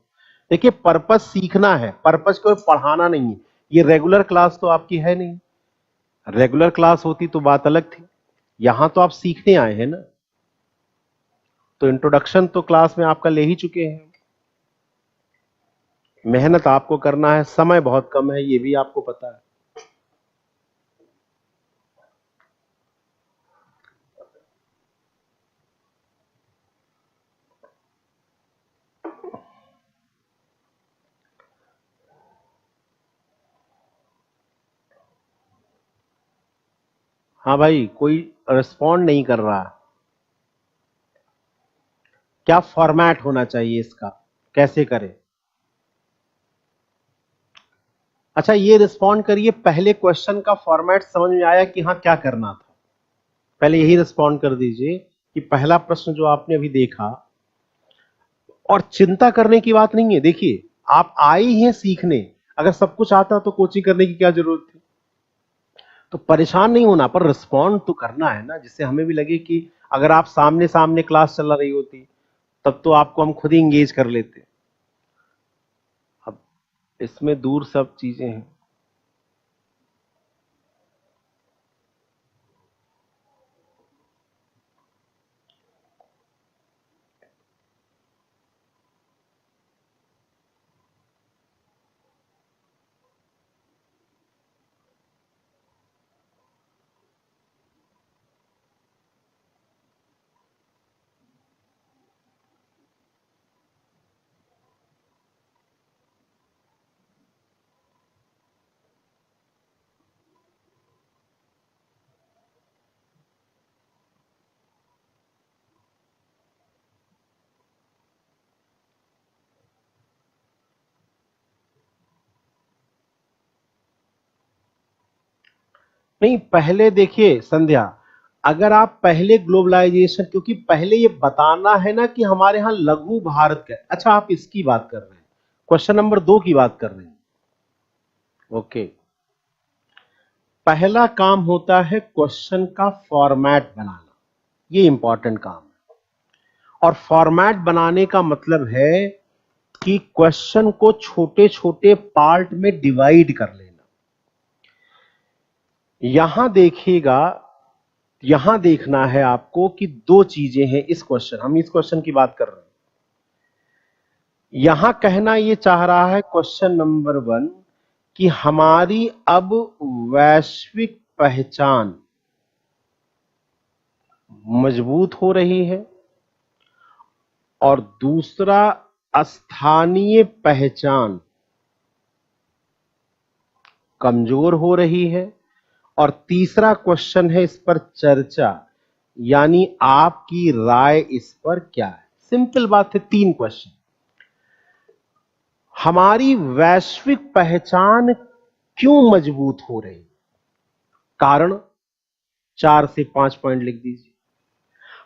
देखिए, पर्पस सीखना है, पर्पस कोई पढ़ाना नहीं है। ये रेगुलर क्लास तो आपकी है नहीं। रेगुलर क्लास होती तो बात अलग थी। यहां तो आप सीखने आए हैं ना, तो इंट्रोडक्शन तो क्लास में आपका ले ही चुके हैं। मेहनत आपको करना है, समय बहुत कम है, ये भी आपको पता है। हाँ भाई, कोई रिस्पॉन्ड नहीं कर रहा। क्या फॉर्मेट होना चाहिए इसका, कैसे करें। अच्छा, ये रिस्पॉन्ड करिए, पहले क्वेश्चन का फॉर्मेट समझ में आया कि हाँ क्या करना था। पहले यही रिस्पॉन्ड कर दीजिए कि पहला प्रश्न जो आपने अभी देखा, और चिंता करने की बात नहीं है। देखिए, आप आए ही हैं सीखने, अगर सब कुछ आता तो कोचिंग करने की क्या जरूरत थी। तो परेशान नहीं होना, पर रिस्पॉन्ड तो करना है ना, जिससे हमें भी लगे कि अगर आप सामने सामने क्लास चला रही होती तब तो आपको हम खुद ही इंगेज कर लेते। अब इसमें दूर सब चीजें हैं। नहीं, पहले देखिए संध्या, अगर आप पहले ग्लोबलाइजेशन, क्योंकि पहले ये बताना है ना कि हमारे यहां लघु भारत का। अच्छा, आप इसकी बात कर रहे हैं, क्वेश्चन नंबर 2 की बात कर रहे हैं। ओके, पहला काम होता है क्वेश्चन का फॉर्मेट बनाना, ये इंपॉर्टेंट काम है। और फॉर्मेट बनाने का मतलब है कि क्वेश्चन को छोटे छोटे पार्ट में डिवाइड कर लेना। यहां देखिएगा, यहां देखना है आपको कि दो चीजें हैं इस क्वेश्चन, हम इस क्वेश्चन की बात कर रहे हैं। यहां कहना यह चाह रहा है क्वेश्चन नंबर 1 कि हमारी अब वैश्विक पहचान मजबूत हो रही है, और दूसरा स्थानीय पहचान कमजोर हो रही है, और तीसरा क्वेश्चन है इस पर चर्चा, यानी आपकी राय इस पर क्या है। सिंपल बात है, 3 क्वेश्चन। हमारी वैश्विक पहचान क्यों मजबूत हो रही, कारण 4 से 5 पॉइंट लिख दीजिए।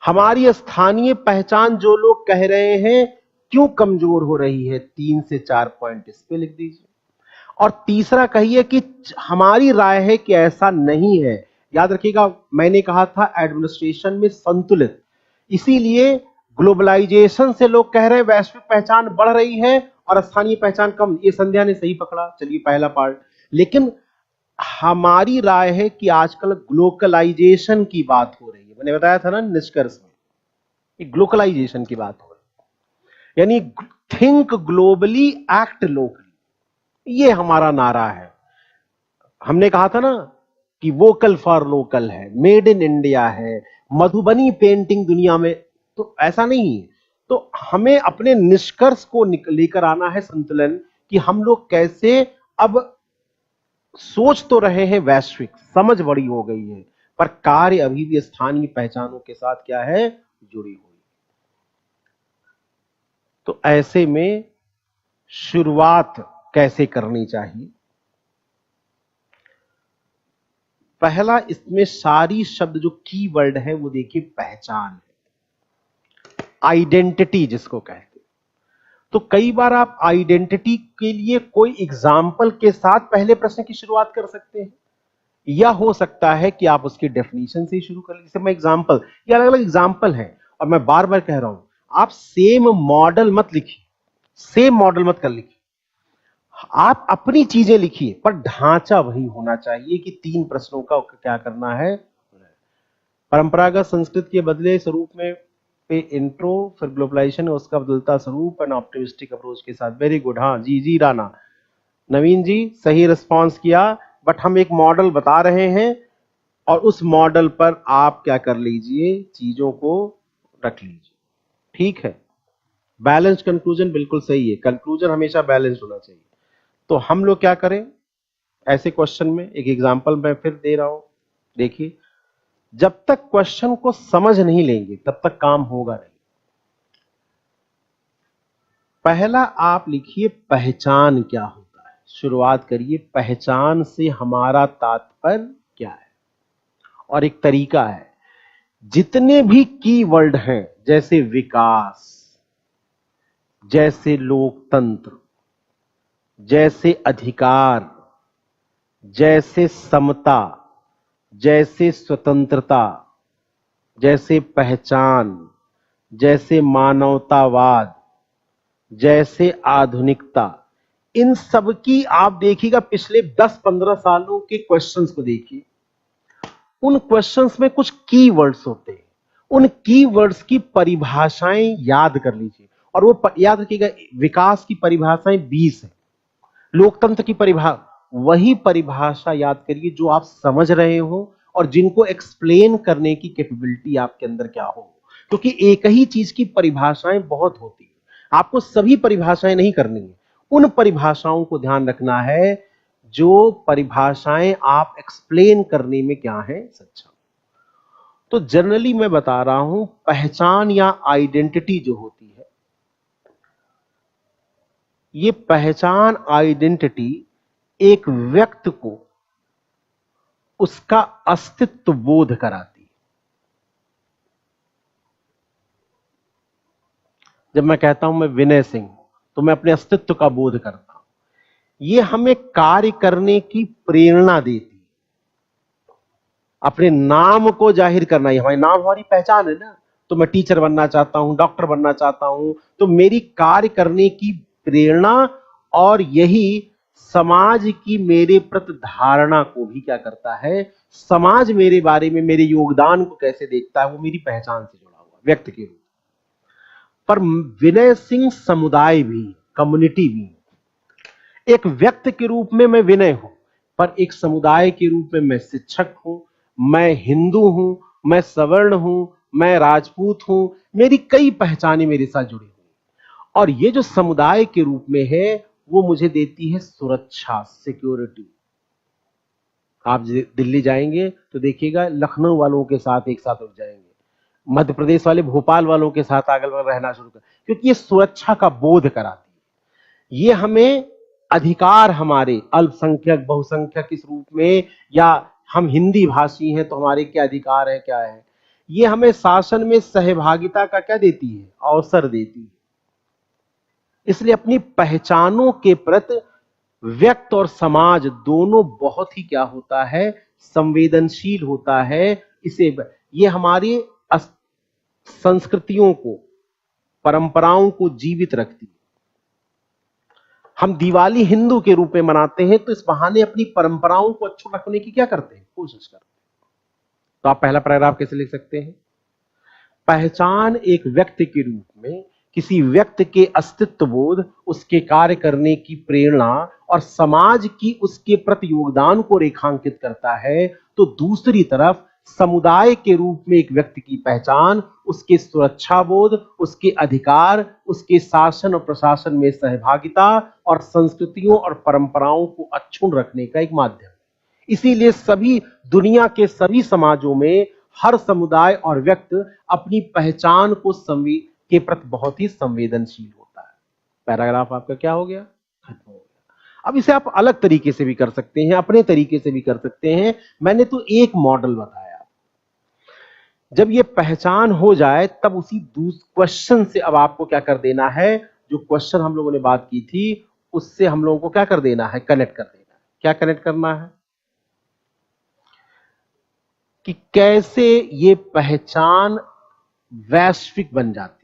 हमारी स्थानीय पहचान जो लोग कह रहे हैं क्यों कमजोर हो रही है, 3 से 4 पॉइंट इस पे लिख दीजिए। और तीसरा कहिए कि हमारी राय है कि ऐसा नहीं है। याद रखिएगा, मैंने कहा था एडमिनिस्ट्रेशन में संतुलित, इसीलिए ग्लोबलाइजेशन से लोग कह रहे हैं वैश्विक पहचान बढ़ रही है और स्थानीय पहचान कम। ये संध्या ने सही पकड़ा, चलिए पहला पार्ट। लेकिन हमारी राय है कि आजकल ग्लोकलाइजेशन की बात हो रही है, मैंने बताया था ना निष्कर्ष में, ग्लोकलाइजेशन की बात हो रही है, यानी थिंक ग्लोबली एक्ट लोकली, ये हमारा नारा है। हमने कहा था ना कि वोकल फॉर लोकल है, मेड इन इंडिया है, मधुबनी पेंटिंग दुनिया में, तो ऐसा नहीं है। तो हमें अपने निष्कर्ष को लेकर आना है संतुलन, कि हम लोग कैसे अब सोच तो रहे हैं वैश्विक, समझ बड़ी हो गई है, पर कार्य अभी भी स्थानीय पहचानों के साथ क्या है, जुड़ी हुई। तो ऐसे में शुरुआत कैसे करनी चाहिए। पहला, इसमें सारी शब्द जो कीवर्ड है वो देखिए पहचान है, आइडेंटिटी जिसको कहते हैं। तो कई बार आप आइडेंटिटी के लिए कोई एग्जाम्पल के साथ पहले प्रश्न की शुरुआत कर सकते हैं, या हो सकता है कि आप उसकी डेफिनेशन से ही शुरू कर लें। जैसे मैं एग्जाम्पल, ये अलग अलग एग्जाम्पल है, और मैं बार बार कह रहा हूं आप सेम मॉडल मत लिखिए, सेम मॉडल मत कर लिखिए, आप अपनी चीजें लिखिए, पर ढांचा वही होना चाहिए कि 3 प्रश्नों का क्या करना है। परंपरागत संस्कृत के बदले स्वरूप में पे इंट्रो, फिर ग्लोबलाइजेशन, उसका बदलता स्वरूप एंड ऑप्टिमिस्टिक अप्रोच के साथ। वेरी गुड, हाँ जी जी राणा, नवीन जी सही रिस्पॉन्स किया। बट हम एक मॉडल बता रहे हैं, और उस मॉडल पर आप क्या कर लीजिए, चीजों को रख लीजिए, ठीक है। बैलेंस कंक्लूजन बिल्कुल सही है, कंक्लूजन हमेशा बैलेंस होना चाहिए। तो हम लोग क्या करें ऐसे क्वेश्चन में, एक एग्जांपल मैं फिर दे रहा हूं, देखिए, जब तक क्वेश्चन को समझ नहीं लेंगे तब तक काम होगा नहीं। पहला आप लिखिए पहचान क्या होता है, शुरुआत करिए पहचान से हमारा तात्पर्य क्या है। और एक तरीका है, जितने भी कीवर्ड हैं, जैसे विकास, जैसे लोकतंत्र, जैसे अधिकार, जैसे समता, जैसे स्वतंत्रता, जैसे पहचान, जैसे मानवतावाद, जैसे आधुनिकता, इन सब की आप देखिएगा पिछले 10-15 सालों के क्वेश्चंस को देखिए, उन क्वेश्चंस में कुछ कीवर्ड्स होते हैं, उन कीवर्ड्स की परिभाषाएं याद कर लीजिए। और वो याद रखिएगा, विकास की परिभाषाएं 20 है, लोकतंत्र की वही परिभाषा याद करिए जो आप समझ रहे हो और जिनको एक्सप्लेन करने की कैपेबिलिटी आपके अंदर क्या हो, क्योंकि एक ही चीज की परिभाषाएं बहुत होती है, आपको सभी परिभाषाएं नहीं करनी है, उन परिभाषाओं को ध्यान रखना है जो परिभाषाएं आप एक्सप्लेन करने में क्या है सक्षम। तो जनरली मैं बता रहा हूं, पहचान या आइडेंटिटी जो होती है, ये पहचान आइडेंटिटी एक व्यक्ति को उसका अस्तित्व बोध कराती है। जब मैं कहता हूं मैं विनय सिंह, तो मैं अपने अस्तित्व का बोध करता हूं, ये हमें कार्य करने की प्रेरणा देती है। अपने नाम को जाहिर करना, ये हमारे नाम हमारी पहचान है ना। तो मैं टीचर बनना चाहता हूं, डॉक्टर बनना चाहता हूं, तो मेरी कार्य करने की प्रेरणा और यही समाज की मेरे प्रति धारणा को भी क्या करता है, समाज मेरे बारे में मेरे योगदान को कैसे देखता है, वो मेरी पहचान से जुड़ा हुआ व्यक्त के रूप। पर विनय सिंह समुदाय भी, कम्युनिटी भी, एक व्यक्ति के रूप में मैं विनय हूं, पर एक समुदाय के रूप में मैं शिक्षक हूं, मैं हिंदू हूं, मैं सवर्ण हूं, मैं राजपूत हूं, मेरी कई पहचानें मेरे साथ जुड़ी हुई। और ये जो समुदाय के रूप में है, वो मुझे देती है सुरक्षा, सिक्योरिटी। आप दिल्ली जाएंगे तो देखिएगा लखनऊ वालों के साथ एक साथ रुक जाएंगे, मध्य प्रदेश वाले भोपाल वालों के साथ अगल बगल रहना शुरू कर, क्योंकि ये सुरक्षा का बोध कराती है। ये हमें अधिकार, हमारे अल्पसंख्यक बहुसंख्यक किस रूप में, या हम हिंदी भाषी हैं तो हमारे क्या अधिकार है, क्या है, ये हमें शासन में सहभागिता का क्या देती है, अवसर देती है। इसलिए अपनी पहचानों के प्रति व्यक्ति और समाज दोनों बहुत ही क्या होता है, संवेदनशील होता है। इसे ये हमारी संस्कृतियों को, परंपराओं को जीवित रखती है। हम दिवाली हिंदू के रूप में मनाते हैं तो इस बहाने अपनी परंपराओं को अच्छे रखने की क्या करते हैं, कोशिश करते हैं। तो आप पहला पैराग्राफ कैसे लिख सकते हैं, पहचान एक व्यक्ति के रूप में किसी व्यक्ति के अस्तित्व बोध, उसके कार्य करने की प्रेरणा और समाज की उसके प्रति योगदान को रेखांकित करता है। तो दूसरी तरफ समुदाय के रूप में एक व्यक्ति की पहचान उसके सुरक्षा बोध, उसके अधिकार, उसके शासन और प्रशासन में सहभागिता और संस्कृतियों और परंपराओं को अक्षुण्ण रखने का एक माध्यम है। इसीलिए सभी दुनिया के सभी समाजों में हर समुदाय और व्यक्ति अपनी पहचान को के प्रति बहुत ही संवेदनशील होता है। पैराग्राफ आपका क्या हो गया, खत्म हो गया। अब इसे आप अलग तरीके से भी कर सकते हैं, अपने तरीके से भी कर सकते हैं। मैंने तो एक मॉडल बताया। जब ये पहचान हो जाए तब उसी क्वेश्चन से अब आपको क्या कर देना है, जो क्वेश्चन हम लोगों ने बात की थी उससे हम लोगों को क्या कर देना है, कनेक्ट कर देना है। क्या कनेक्ट करना है कि कैसे ये पहचान वैश्विक बन जाती।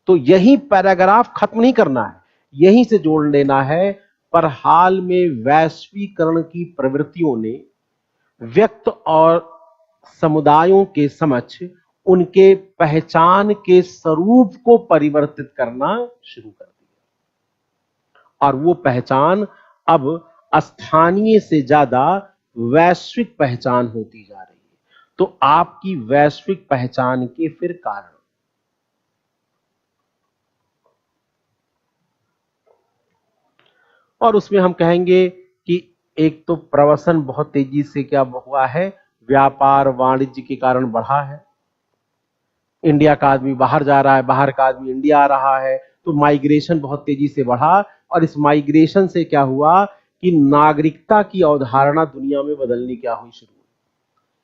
तो यही पैराग्राफ खत्म नहीं करना है, यहीं से जोड़ लेना है। पर हाल में वैश्वीकरण की प्रवृत्तियों ने व्यक्ति और समुदायों के समक्ष उनके पहचान के स्वरूप को परिवर्तित करना शुरू कर दिया, और वो पहचान अब स्थानीय से ज्यादा वैश्विक पहचान होती जा रही है। तो आपकी वैश्विक पहचान के फिर कारण, और उसमें हम कहेंगे कि एक तो प्रवसन बहुत तेजी से क्या हुआ है, व्यापार वाणिज्य के कारण बढ़ा है। इंडिया का आदमी बाहर जा रहा है, बाहर का आदमी इंडिया आ रहा है, तो माइग्रेशन बहुत तेजी से बढ़ा। और इस माइग्रेशन से क्या हुआ कि नागरिकता की अवधारणा दुनिया में बदलनी क्या हुई शुरू।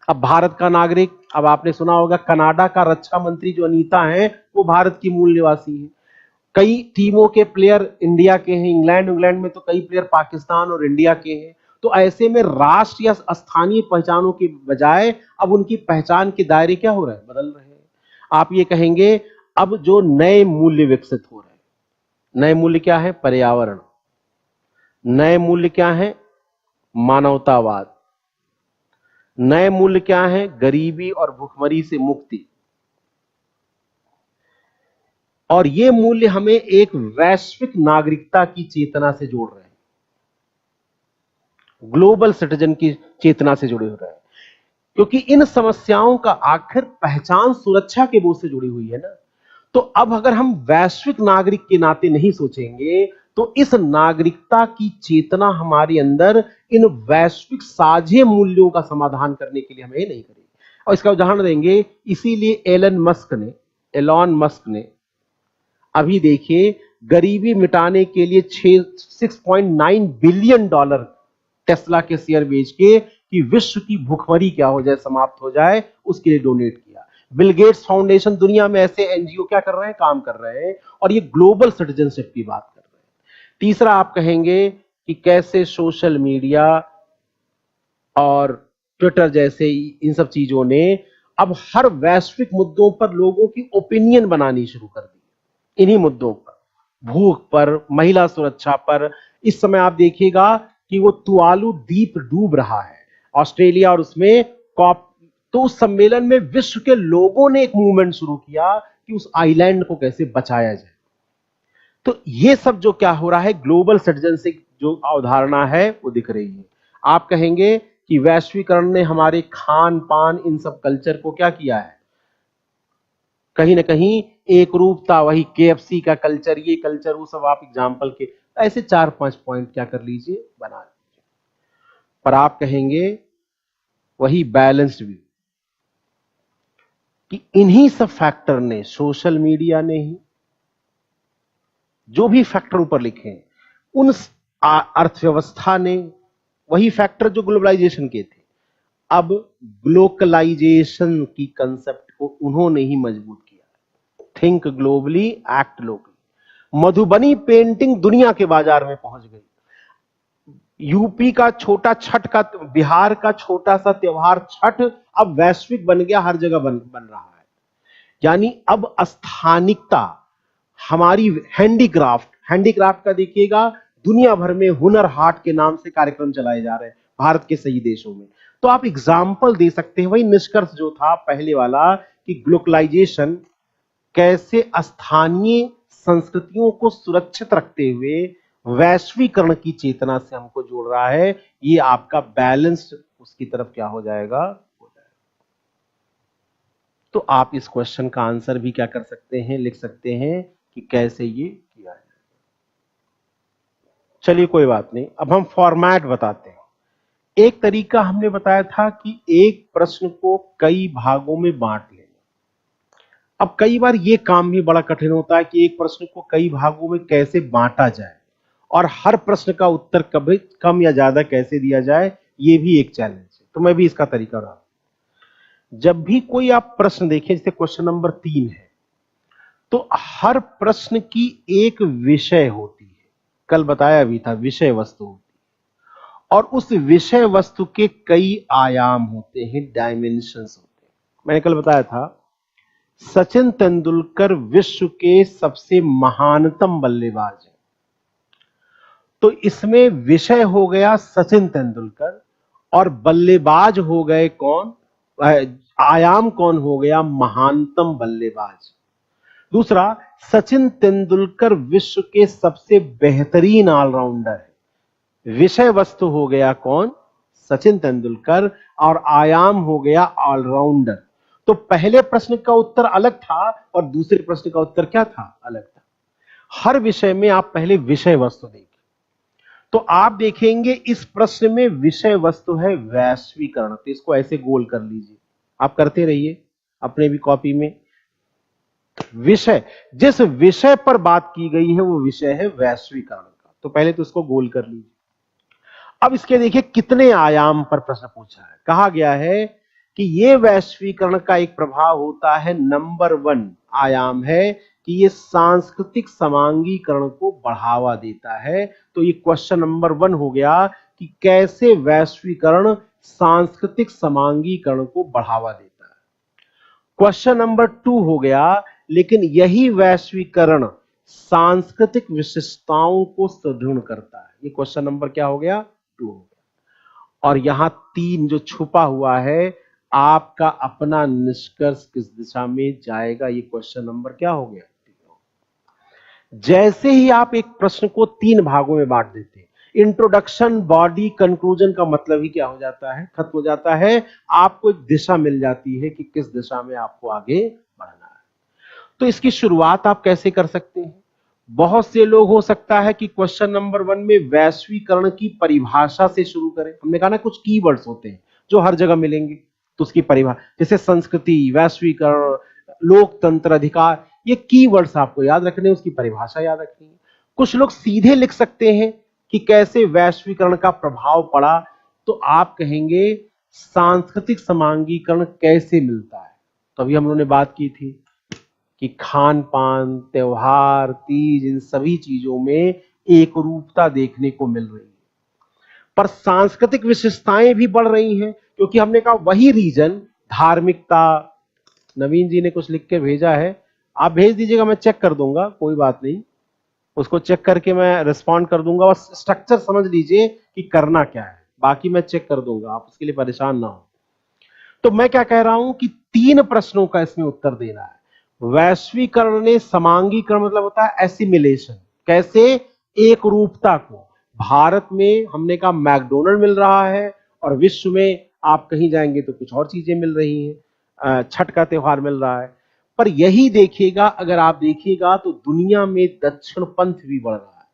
अब भारत का नागरिक, अब आपने सुना होगा कनाडा का रक्षा मंत्री जो अनीता है वो भारत की मूल निवासी है। कई टीमों के प्लेयर इंडिया के हैं, इंग्लैंड में तो कई प्लेयर पाकिस्तान और इंडिया के हैं। तो ऐसे में राष्ट्र या स्थानीय पहचानों के बजाय अब उनकी पहचान के दायरे क्या हो रहे हैं, बदल रहे हैं। आप ये कहेंगे अब जो नए मूल्य विकसित हो रहे हैं, नए मूल्य क्या है, पर्यावरण, नए मूल्य क्या है, मानवतावाद, नए मूल्य क्या है, गरीबी और भुखमरी से मुक्ति। और ये मूल्य हमें एक वैश्विक नागरिकता की चेतना से जोड़ रहे हैं, ग्लोबल सिटीजन की चेतना से जुड़े हो रहे हैं। क्योंकि इन समस्याओं का आखिर पहचान सुरक्षा के बोझ से जुड़ी हुई है ना। तो अब अगर हम वैश्विक नागरिक के नाते नहीं सोचेंगे तो इस नागरिकता की चेतना हमारे अंदर इन वैश्विक साझे मूल्यों का समाधान करने के लिए हमें नहीं करेगी। और इसका उदाहरण देंगे, इसीलिए एलॉन मस्क ने अभी देखिए गरीबी मिटाने के लिए 6.9 बिलियन डॉलर टेस्ला के शेयर बेच के कि विश्व की भूखमरी क्या हो जाए, समाप्त हो जाए, उसके लिए डोनेट किया। बिल गेट्स फाउंडेशन, दुनिया में ऐसे एनजीओ क्या कर रहे हैं, काम कर रहे हैं, और ये ग्लोबल सिटीजनशिप की बात कर रहे हैं। तीसरा आप कहेंगे कि कैसे सोशल मीडिया और ट्विटर जैसे इन सब चीजों ने अब हर वैश्विक मुद्दों पर लोगों की ओपिनियन बनानी शुरू कर दी। इन्हीं मुद्दों पर, भूख पर, महिला सुरक्षा पर, इस समय आप देखिएगा कि वो तुवालू द्वीप डूब रहा है, ऑस्ट्रेलिया, और उसमें कॉप, तो उस सम्मेलन में विश्व के लोगों ने एक मूवमेंट शुरू किया कि उस आइलैंड को कैसे बचाया जाए। तो ये सब जो क्या हो रहा है, ग्लोबल सिटीजनशिप जो अवधारणा है वो दिख रही है। आप कहेंगे कि वैश्वीकरण ने हमारे खान पान इन सब कल्चर को क्या किया है, कहीं ना कहीं एक रूपता, वही केएफसी का कल्चर, ये कल्चर, वो सब, आप एग्जाम्पल के ऐसे 4-5 पॉइंट क्या कर लीजिए, बना लीजिए। पर आप कहेंगे वही बैलेंस्ड व्यू कि इन्हीं सब फैक्टर ने, सोशल मीडिया ने ही, जो भी फैक्टर ऊपर लिखे हैं, उन अर्थव्यवस्था ने, वही फैक्टर जो ग्लोबलाइजेशन के थे, अब ग्लोकलाइजेशन की कंसेप्ट को उन्होंने ही मजबूत किया। Think globally, act locally. Madhubani painting दुनिया के बाजार में पहुंच गई। यूपी का छोटा छठ का, बिहार का छोटा सा त्योहार छठ अब वैश्विक बन गया, हर जगह बन रहा है। यानी अब स्थानिकता, हमारी हैंडीक्राफ्ट का देखिएगा, दुनिया भर में हुनर हाट के नाम से कार्यक्रम चलाए जा रहे हैं भारत के सही देशों में। तो आप एग्जाम्पल दे सकते हैं, वही निष्कर्ष जो था पहले वाला कि ग्लोबलाइजेशन कैसे स्थानीय संस्कृतियों को सुरक्षित रखते हुए वैश्वीकरण की चेतना से हमको जोड़ रहा है। ये आपका बैलेंस उसकी तरफ क्या हो जाएगा, हो जाएगा। तो आप इस क्वेश्चन का आंसर भी क्या कर सकते हैं, लिख सकते हैं कि कैसे ये किया है। चलिए कोई बात नहीं, अब हम फॉर्मेट बताते हैं। एक तरीका हमने बताया था कि एक प्रश्न को कई भागों में बांट लेना। अब कई बार ये काम भी बड़ा कठिन होता है कि एक प्रश्न को कई भागों में कैसे बांटा जाए और हर प्रश्न का उत्तर कभी कम या ज्यादा कैसे दिया जाए, ये भी एक चैलेंज है। तो मैं भी इसका तरीका रहा, जब भी कोई आप प्रश्न देखें, जैसे क्वेश्चन नंबर 3 है, तो हर प्रश्न की एक विषय होती है, कल बताया भी था, विषय वस्तु होती है, और उस विषय वस्तु के कई आयाम होते हैं, डायमेंशंस होते हैं। मैंने कल बताया था सचिन तेंदुलकर विश्व के सबसे महानतम बल्लेबाज हैं, तो इसमें विषय हो गया सचिन तेंदुलकर और बल्लेबाज हो गए कौन, आयाम कौन हो गया, महानतम बल्लेबाज। दूसरा, सचिन तेंदुलकर विश्व के सबसे बेहतरीन ऑलराउंडर है। विषय वस्तु हो गया कौन, सचिन तेंदुलकर, और आयाम हो गया ऑलराउंडर। तो पहले प्रश्न का उत्तर अलग था और दूसरे प्रश्न का उत्तर क्या था, अलग था। हर विषय में आप पहले विषय वस्तु देखिए। तो आप देखेंगे इस प्रश्न में विषय वस्तु है वैश्वीकरण, तो इसको ऐसे गोल कर लीजिए, आप करते रहिए अपने भी कॉपी में। विषय, जिस विषय पर बात की गई है वो विषय है वैश्वीकरण का, तो पहले तो इसको गोल कर लीजिए। अब इसके देखिए कितने आयाम पर प्रश्न पूछा है। कहा गया है कि ये वैश्वीकरण का एक प्रभाव होता है, नंबर 1 आयाम है कि ये सांस्कृतिक समांगीकरण को बढ़ावा देता है। तो ये क्वेश्चन नंबर 1 हो गया कि कैसे वैश्वीकरण सांस्कृतिक समांगीकरण को बढ़ावा देता है। क्वेश्चन नंबर 2 हो गया, लेकिन यही वैश्वीकरण सांस्कृतिक विशिष्टताओं को सुदृढ़ करता है। ये क्वेश्चन नंबर क्या हो गया, 2 हो गया। और यहां 3 जो छुपा हुआ है, आपका अपना निष्कर्ष किस दिशा में जाएगा, ये क्वेश्चन नंबर क्या हो गया। जैसे ही आप एक प्रश्न को 3 भागों में बांट देते हैं, इंट्रोडक्शन, बॉडी, कंक्लूजन का मतलब ही क्या हो जाता है, खत्म हो जाता है। आपको एक दिशा मिल जाती है कि किस दिशा में आपको आगे बढ़ना है। तो इसकी शुरुआत आप कैसे कर सकते हैं। बहुत से लोग हो सकता है कि क्वेश्चन नंबर 1 में वैश्वीकरण की परिभाषा से शुरू करें। हमने कहा ना कुछ कीवर्ड्स होते हैं जो हर जगह मिलेंगे, तो उसकी परिभाषा, जैसे संस्कृति, वैश्वीकरण, लोकतंत्र, अधिकार, ये कीवर्ड्स आपको याद रखने, उसकी परिभाषा याद रखनी है। कुछ लोग सीधे लिख सकते हैं कि कैसे वैश्वीकरण का प्रभाव पड़ा, तो आप कहेंगे सांस्कृतिक समांगीकरण कैसे मिलता है। तो अभी हम लोगों ने बात की थी कि खान पान, त्योहार, तीज, इन सभी चीजों में एक रूपता देखने को मिल रही है, पर सांस्कृतिक विशेषताएं भी बढ़ रही हैं, क्योंकि हमने कहा वही रीजन, धार्मिकता। नवीन जी ने कुछ लिख के भेजा है, आप भेज दीजिएगा, मैं चेक कर दूंगा, कोई बात नहीं। उसको चेक करके मैं रिस्पॉन्ड कर दूंगा, बस स्ट्रक्चर समझ लीजिए कि करना क्या है, बाकी मैं चेक कर दूंगा, आप उसके लिए परेशान ना हो। तो मैं क्या कह रहा हूं कि 3 प्रश्नों का इसमें उत्तर देना है। वैश्वीकरण ने समांगीकरण मतलब होता है एसिमिलेशन, कैसे एक रूपता को, भारत में हमने कहा मैकडोनल्ड मिल रहा है और विश्व में आप कहीं जाएंगे तो कुछ और चीजें मिल रही हैं, छठ का त्योहार मिल रहा है। पर यही देखिएगा, अगर आप देखिएगा तो दुनिया में दक्षिण पंथ भी बढ़ रहा है।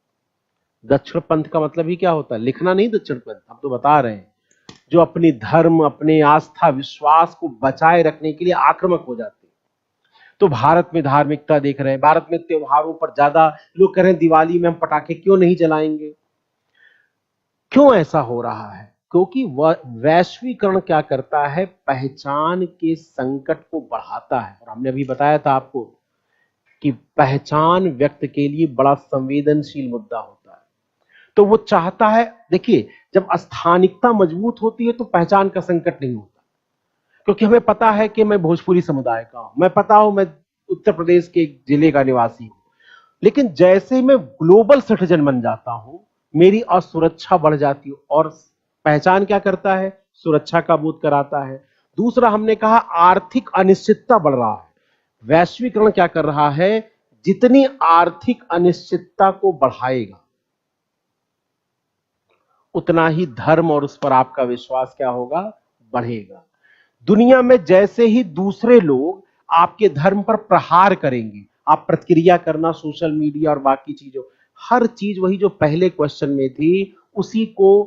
दक्षिण पंथ का मतलब ही क्या होता है, लिखना नहीं दक्षिण पंथ, हम तो बता रहे हैं, जो अपनी धर्म, अपने आस्था विश्वास को बचाए रखने के लिए आक्रामक हो जाते हैं। तो भारत में धार्मिकता देख रहे हैं, भारत में त्योहारों पर ज्यादा लोग कह रहे हैं दिवाली में हम पटाखे क्यों नहीं जलाएंगे। क्यों ऐसा हो रहा है? क्योंकि वैश्वीकरण क्या करता है, पहचान के संकट को बढ़ाता है। और हमने अभी बताया था आपको कि पहचान व्यक्त के लिए बड़ा संवेदनशील मुद्दा होता है। तो वो चाहता है, देखिए जब स्थानिकता मजबूत होती है तो पहचान का संकट नहीं होता, क्योंकि हमें पता है कि मैं भोजपुरी समुदाय का हूं, मैं पता हूं मैं उत्तर प्रदेश के एक जिले का निवासी हूं। लेकिन जैसे मैं ग्लोबल सिटीजन बन जाता हूं, मेरी असुरक्षा बढ़ जाती है, और पहचान क्या करता है, सुरक्षा का बोध कराता है। दूसरा हमने कहा आर्थिक अनिश्चितता बढ़ रहा है। वैश्वीकरण क्या कर रहा है, जितनी आर्थिक अनिश्चितता को बढ़ाएगा उतना ही धर्म और उस पर आपका विश्वास क्या होगा, बढ़ेगा। दुनिया में जैसे ही दूसरे लोग आपके धर्म पर प्रहार करेंगे, आप प्रतिक्रिया करना, सोशल मीडिया और बाकी चीजों, हर चीज वही जो पहले क्वेश्चन में थी उसी को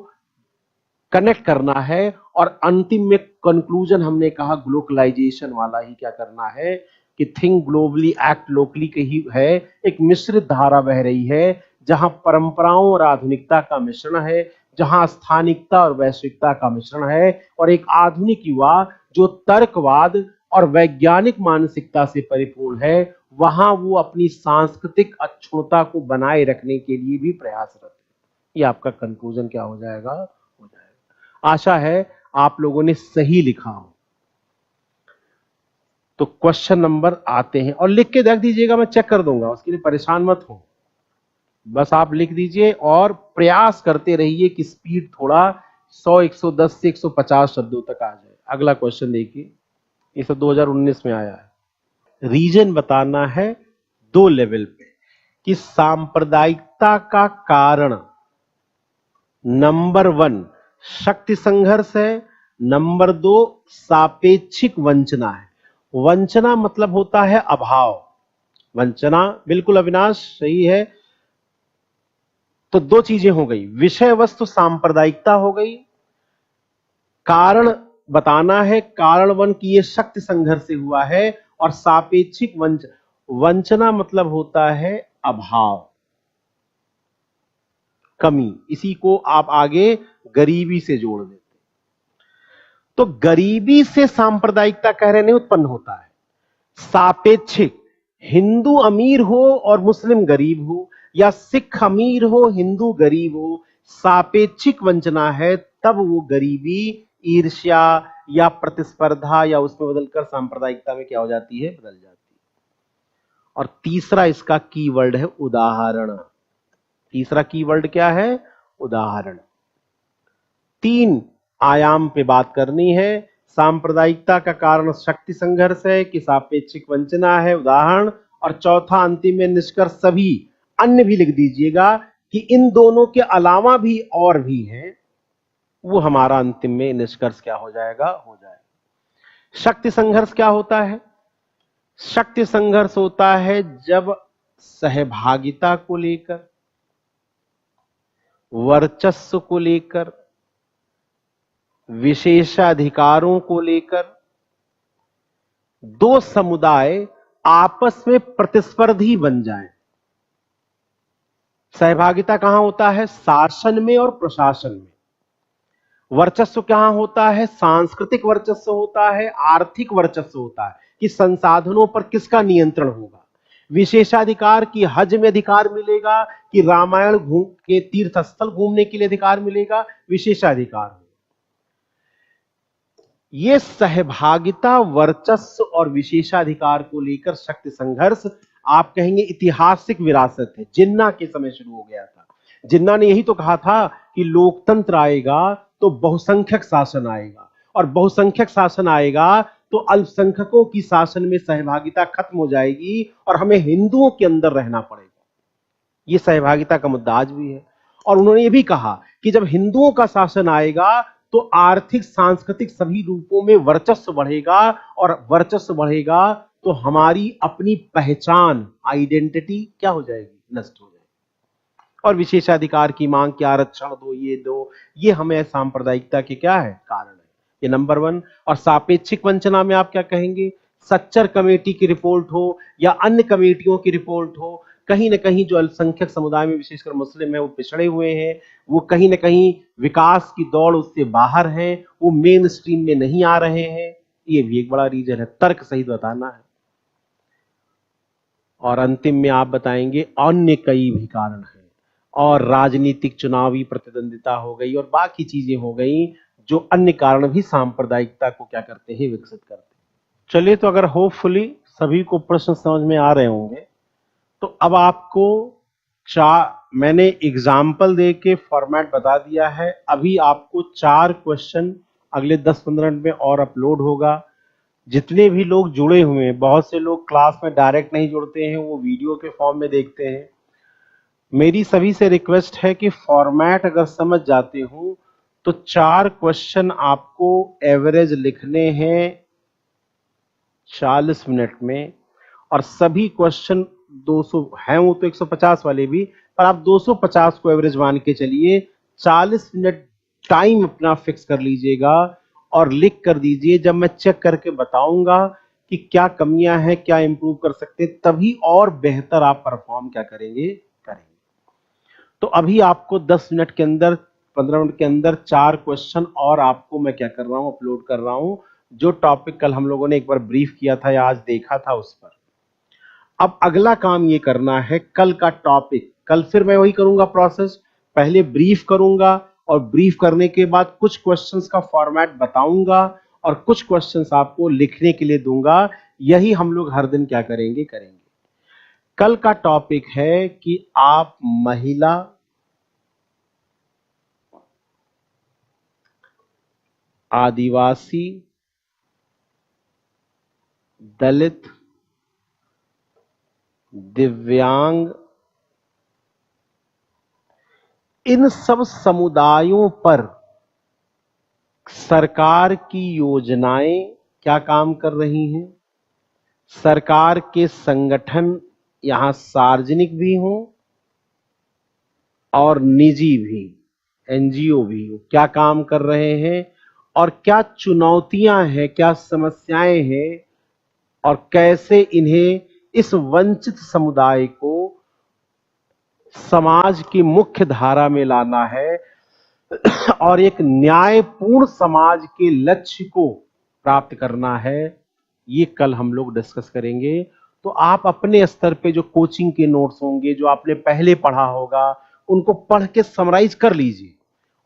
कनेक्ट करना है। और अंतिम में कंक्लूजन हमने कहा ग्लोबलाइजेशन वाला ही क्या करना है कि थिंक ग्लोबली एक्ट लोकली की ही है। एक मिश्रित धारा बह रही है जहां परंपराओं और आधुनिकता का मिश्रण है, जहां स्थानिकता और वैश्विकता का मिश्रण है, और एक आधुनिक युवा जो तर्कवाद और वैज्ञानिक मानसिकता से परिपूर्ण है, वहां वो अपनी सांस्कृतिक अक्षुण्णता को बनाए रखने के लिए भी प्रयासरत है। ये आपका कंक्लूजन क्या हो जाएगा, हो जाएगा। आशा है आप लोगों ने सही लिखा हो। तो क्वेश्चन नंबर आते हैं, और लिख के रख दीजिएगा, मैं चेक कर दूंगा, उसके लिए परेशान मत हो। बस आप लिख दीजिए और प्रयास करते रहिए कि स्पीड थोड़ा 100 110 से 150 शब्दों तक आ जाए। अगला क्वेश्चन देखिए, ये सब 2019 में आया है। रीजन बताना है 2 लेवल पे कि सांप्रदायिकता का कारण नंबर 1 शक्ति संघर्ष है, नंबर 2 सापेक्षिक वंचना है। वंचना मतलब होता है अभाव, वंचना बिल्कुल अविनाश सही है। तो 2 चीजें हो गई, विषय वस्तु सांप्रदायिकता हो गई, कारण बताना है, कारण 1 की ये शक्ति संघर्ष से हुआ है, और सापेक्षिक वंचना मतलब होता है अभाव, कमी। इसी को आप आगे गरीबी से जोड़ देते। तो गरीबी से सांप्रदायिकता कह रहे नहीं उत्पन्न होता है, सापेक्षिक, हिंदू अमीर हो और मुस्लिम गरीब हो, या सिख अमीर हो हिंदू गरीब हो, सापेक्षिक वंचना है, तब वो गरीबी ईर्ष्या या प्रतिस्पर्धा या उसमें बदलकर सांप्रदायिकता में क्या हो जाती है, बदल जाती है। और तीसरा इसका कीवर्ड है उदाहरण। तीसरा कीवर्ड क्या है, उदाहरण। 3 आयाम पे बात करनी है, सांप्रदायिकता का कारण शक्ति संघर्ष है कि सापेक्षिक वंचना है, उदाहरण, और चौथा अंतिम में निष्कर्ष सभी अन्य भी लिख दीजिएगा कि इन दोनों के अलावा भी और भी हैं, वो हमारा अंतिम में निष्कर्ष क्या हो जाएगा, हो जाएगा। शक्ति संघर्ष क्या होता है, शक्ति संघर्ष होता है जब सहभागिता को लेकर, वर्चस्व को लेकर, विशेषाधिकारों को लेकर 2 समुदाय आपस में प्रतिस्पर्धी बन जाएं। सहभागिता कहां होता है, शासन में और प्रशासन में। वर्चस्व कहां होता है, सांस्कृतिक वर्चस्व होता है, आर्थिक वर्चस्व होता है कि संसाधनों पर किसका नियंत्रण होगा। विशेषाधिकार की हज में अधिकार मिलेगा कि रामायण के तीर्थ स्थल घूमने के लिए अधिकार मिलेगा, विशेषाधिकार। ये सहभागिता, वर्चस्व और विशेषाधिकार को लेकर शक्ति संघर्ष आप कहेंगे ऐतिहासिक विरासत है, जिन्ना के समय शुरू हो गया था। जिन्ना ने यही तो कहा था कि लोकतंत्र आएगा तो बहुसंख्यक शासन आएगा, और बहुसंख्यक शासन आएगा तो अल्पसंख्यकों की शासन में सहभागिता खत्म हो जाएगी और हमें हिंदुओं के अंदर रहना पड़ेगा। ये सहभागिता का मुद्दा आज भी है। और उन्होंने ये भी कहा कि जब हिंदुओं का शासन आएगा तो आर्थिक सांस्कृतिक सभी रूपों में वर्चस्व बढ़ेगा, और वर्चस्व बढ़ेगा तो हमारी अपनी पहचान, आइडेंटिटी क्या हो जाएगी, नष्ट हो जाएगी। और विशेषाधिकार की मांग के आरक्षण दो, ये दो, ये हमें सांप्रदायिकता के क्या है, कारण है। ये नंबर 1। और सापेक्षिक वंचना में आप क्या कहेंगे, सच्चर कमेटी की रिपोर्ट हो या अन्य कमेटियों की रिपोर्ट हो, कहीं ना कहीं जो अल्पसंख्यक समुदाय में विशेषकर मुस्लिम है वो पिछड़े हुए हैं, वो कहीं ना कहीं विकास की दौड़ उससे बाहर हैं, वो मेन स्ट्रीम में नहीं आ रहे हैं। ये भी एक बड़ा रीजन है, तर्क सहित बताना है। और अंतिम में आप बताएंगे अन्य कई भी कारण हैं, और राजनीतिक चुनावी प्रतिद्वंदिता हो गई और बाकी चीजें हो गई, जो अन्य कारण भी सांप्रदायिकता को क्या करते हैं, विकसित करते हैं। चलिए, तो अगर होपफुली सभी को प्रश्न समझ में आ रहे होंगे, तो अब आपको मैंने एग्जाम्पल दे के फॉर्मेट बता दिया है। अभी आपको 4 क्वेश्चन अगले 10-15 मिनट में और अपलोड होगा। जितने भी लोग जुड़े हुए हैं, बहुत से लोग क्लास में डायरेक्ट नहीं जुड़ते हैं, वो वीडियो के फॉर्म में देखते हैं। मेरी सभी से रिक्वेस्ट है कि फॉर्मेट अगर समझ जाते हो तो 4 क्वेश्चन आपको एवरेज लिखने हैं 40 मिनट में, और सभी क्वेश्चन 200 हैं, वो तो 150 वाले भी, पर आप 250 को एवरेज मान के चलिए। 40 मिनट टाइम अपना फिक्स कर लीजिएगा और लिख कर दीजिए। जब मैं चेक करके बताऊंगा कि क्या कमियां हैं, क्या इंप्रूव कर सकते हैं, तभी और बेहतर आप परफॉर्म क्या करेंगे। तो अभी आपको 10 मिनट के अंदर, 15 मिनट के अंदर 4 क्वेश्चन और आपको मैं क्या कर रहा हूं, अपलोड कर रहा हूं, जो टॉपिक कल हम लोगों ने एक बार ब्रीफ किया था या आज देखा था उस पर। अब अगला काम ये करना है, कल का टॉपिक, कल फिर मैं वही करूंगा प्रोसेस, पहले ब्रीफ करूंगा और ब्रीफ करने के बाद कुछ क्वेश्चंस का फॉर्मेट बताऊंगा और कुछ क्वेश्चंस आपको लिखने के लिए दूंगा। यही हम लोग हर दिन क्या करेंगे। कल का टॉपिक है कि आप महिला, आदिवासी, दलित, दिव्यांग, इन सब समुदायों पर सरकार की योजनाएं क्या काम कर रही हैं, सरकार के संगठन यहां सार्वजनिक भी हों और निजी भी, एनजीओ भी क्या काम कर रहे हैं, और क्या चुनौतियां हैं, क्या समस्याएं हैं, और कैसे इन्हें, इस वंचित समुदाय को समाज की मुख्य धारा में लाना है और एक न्यायपूर्ण समाज के लक्ष्य को प्राप्त करना है। ये कल हम लोग डिस्कस करेंगे। तो आप अपने स्तर पे जो कोचिंग के नोट्स होंगे, जो आपने पहले पढ़ा होगा, उनको पढ़ के समराइज कर लीजिए,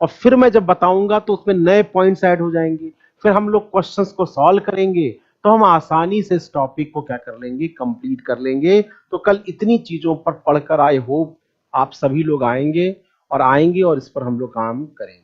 और फिर मैं जब बताऊंगा तो उसमें नए पॉइंट्स ऐड हो जाएंगे। फिर हम लोग क्वेश्चंस को सॉल्व करेंगे, तो हम आसानी से इस टॉपिक को क्या कर लेंगे, कंप्लीट कर लेंगे। तो कल इतनी चीजों पर पढ़कर आई होप आप सभी लोग आएंगे और इस पर हम लोग काम करेंगे।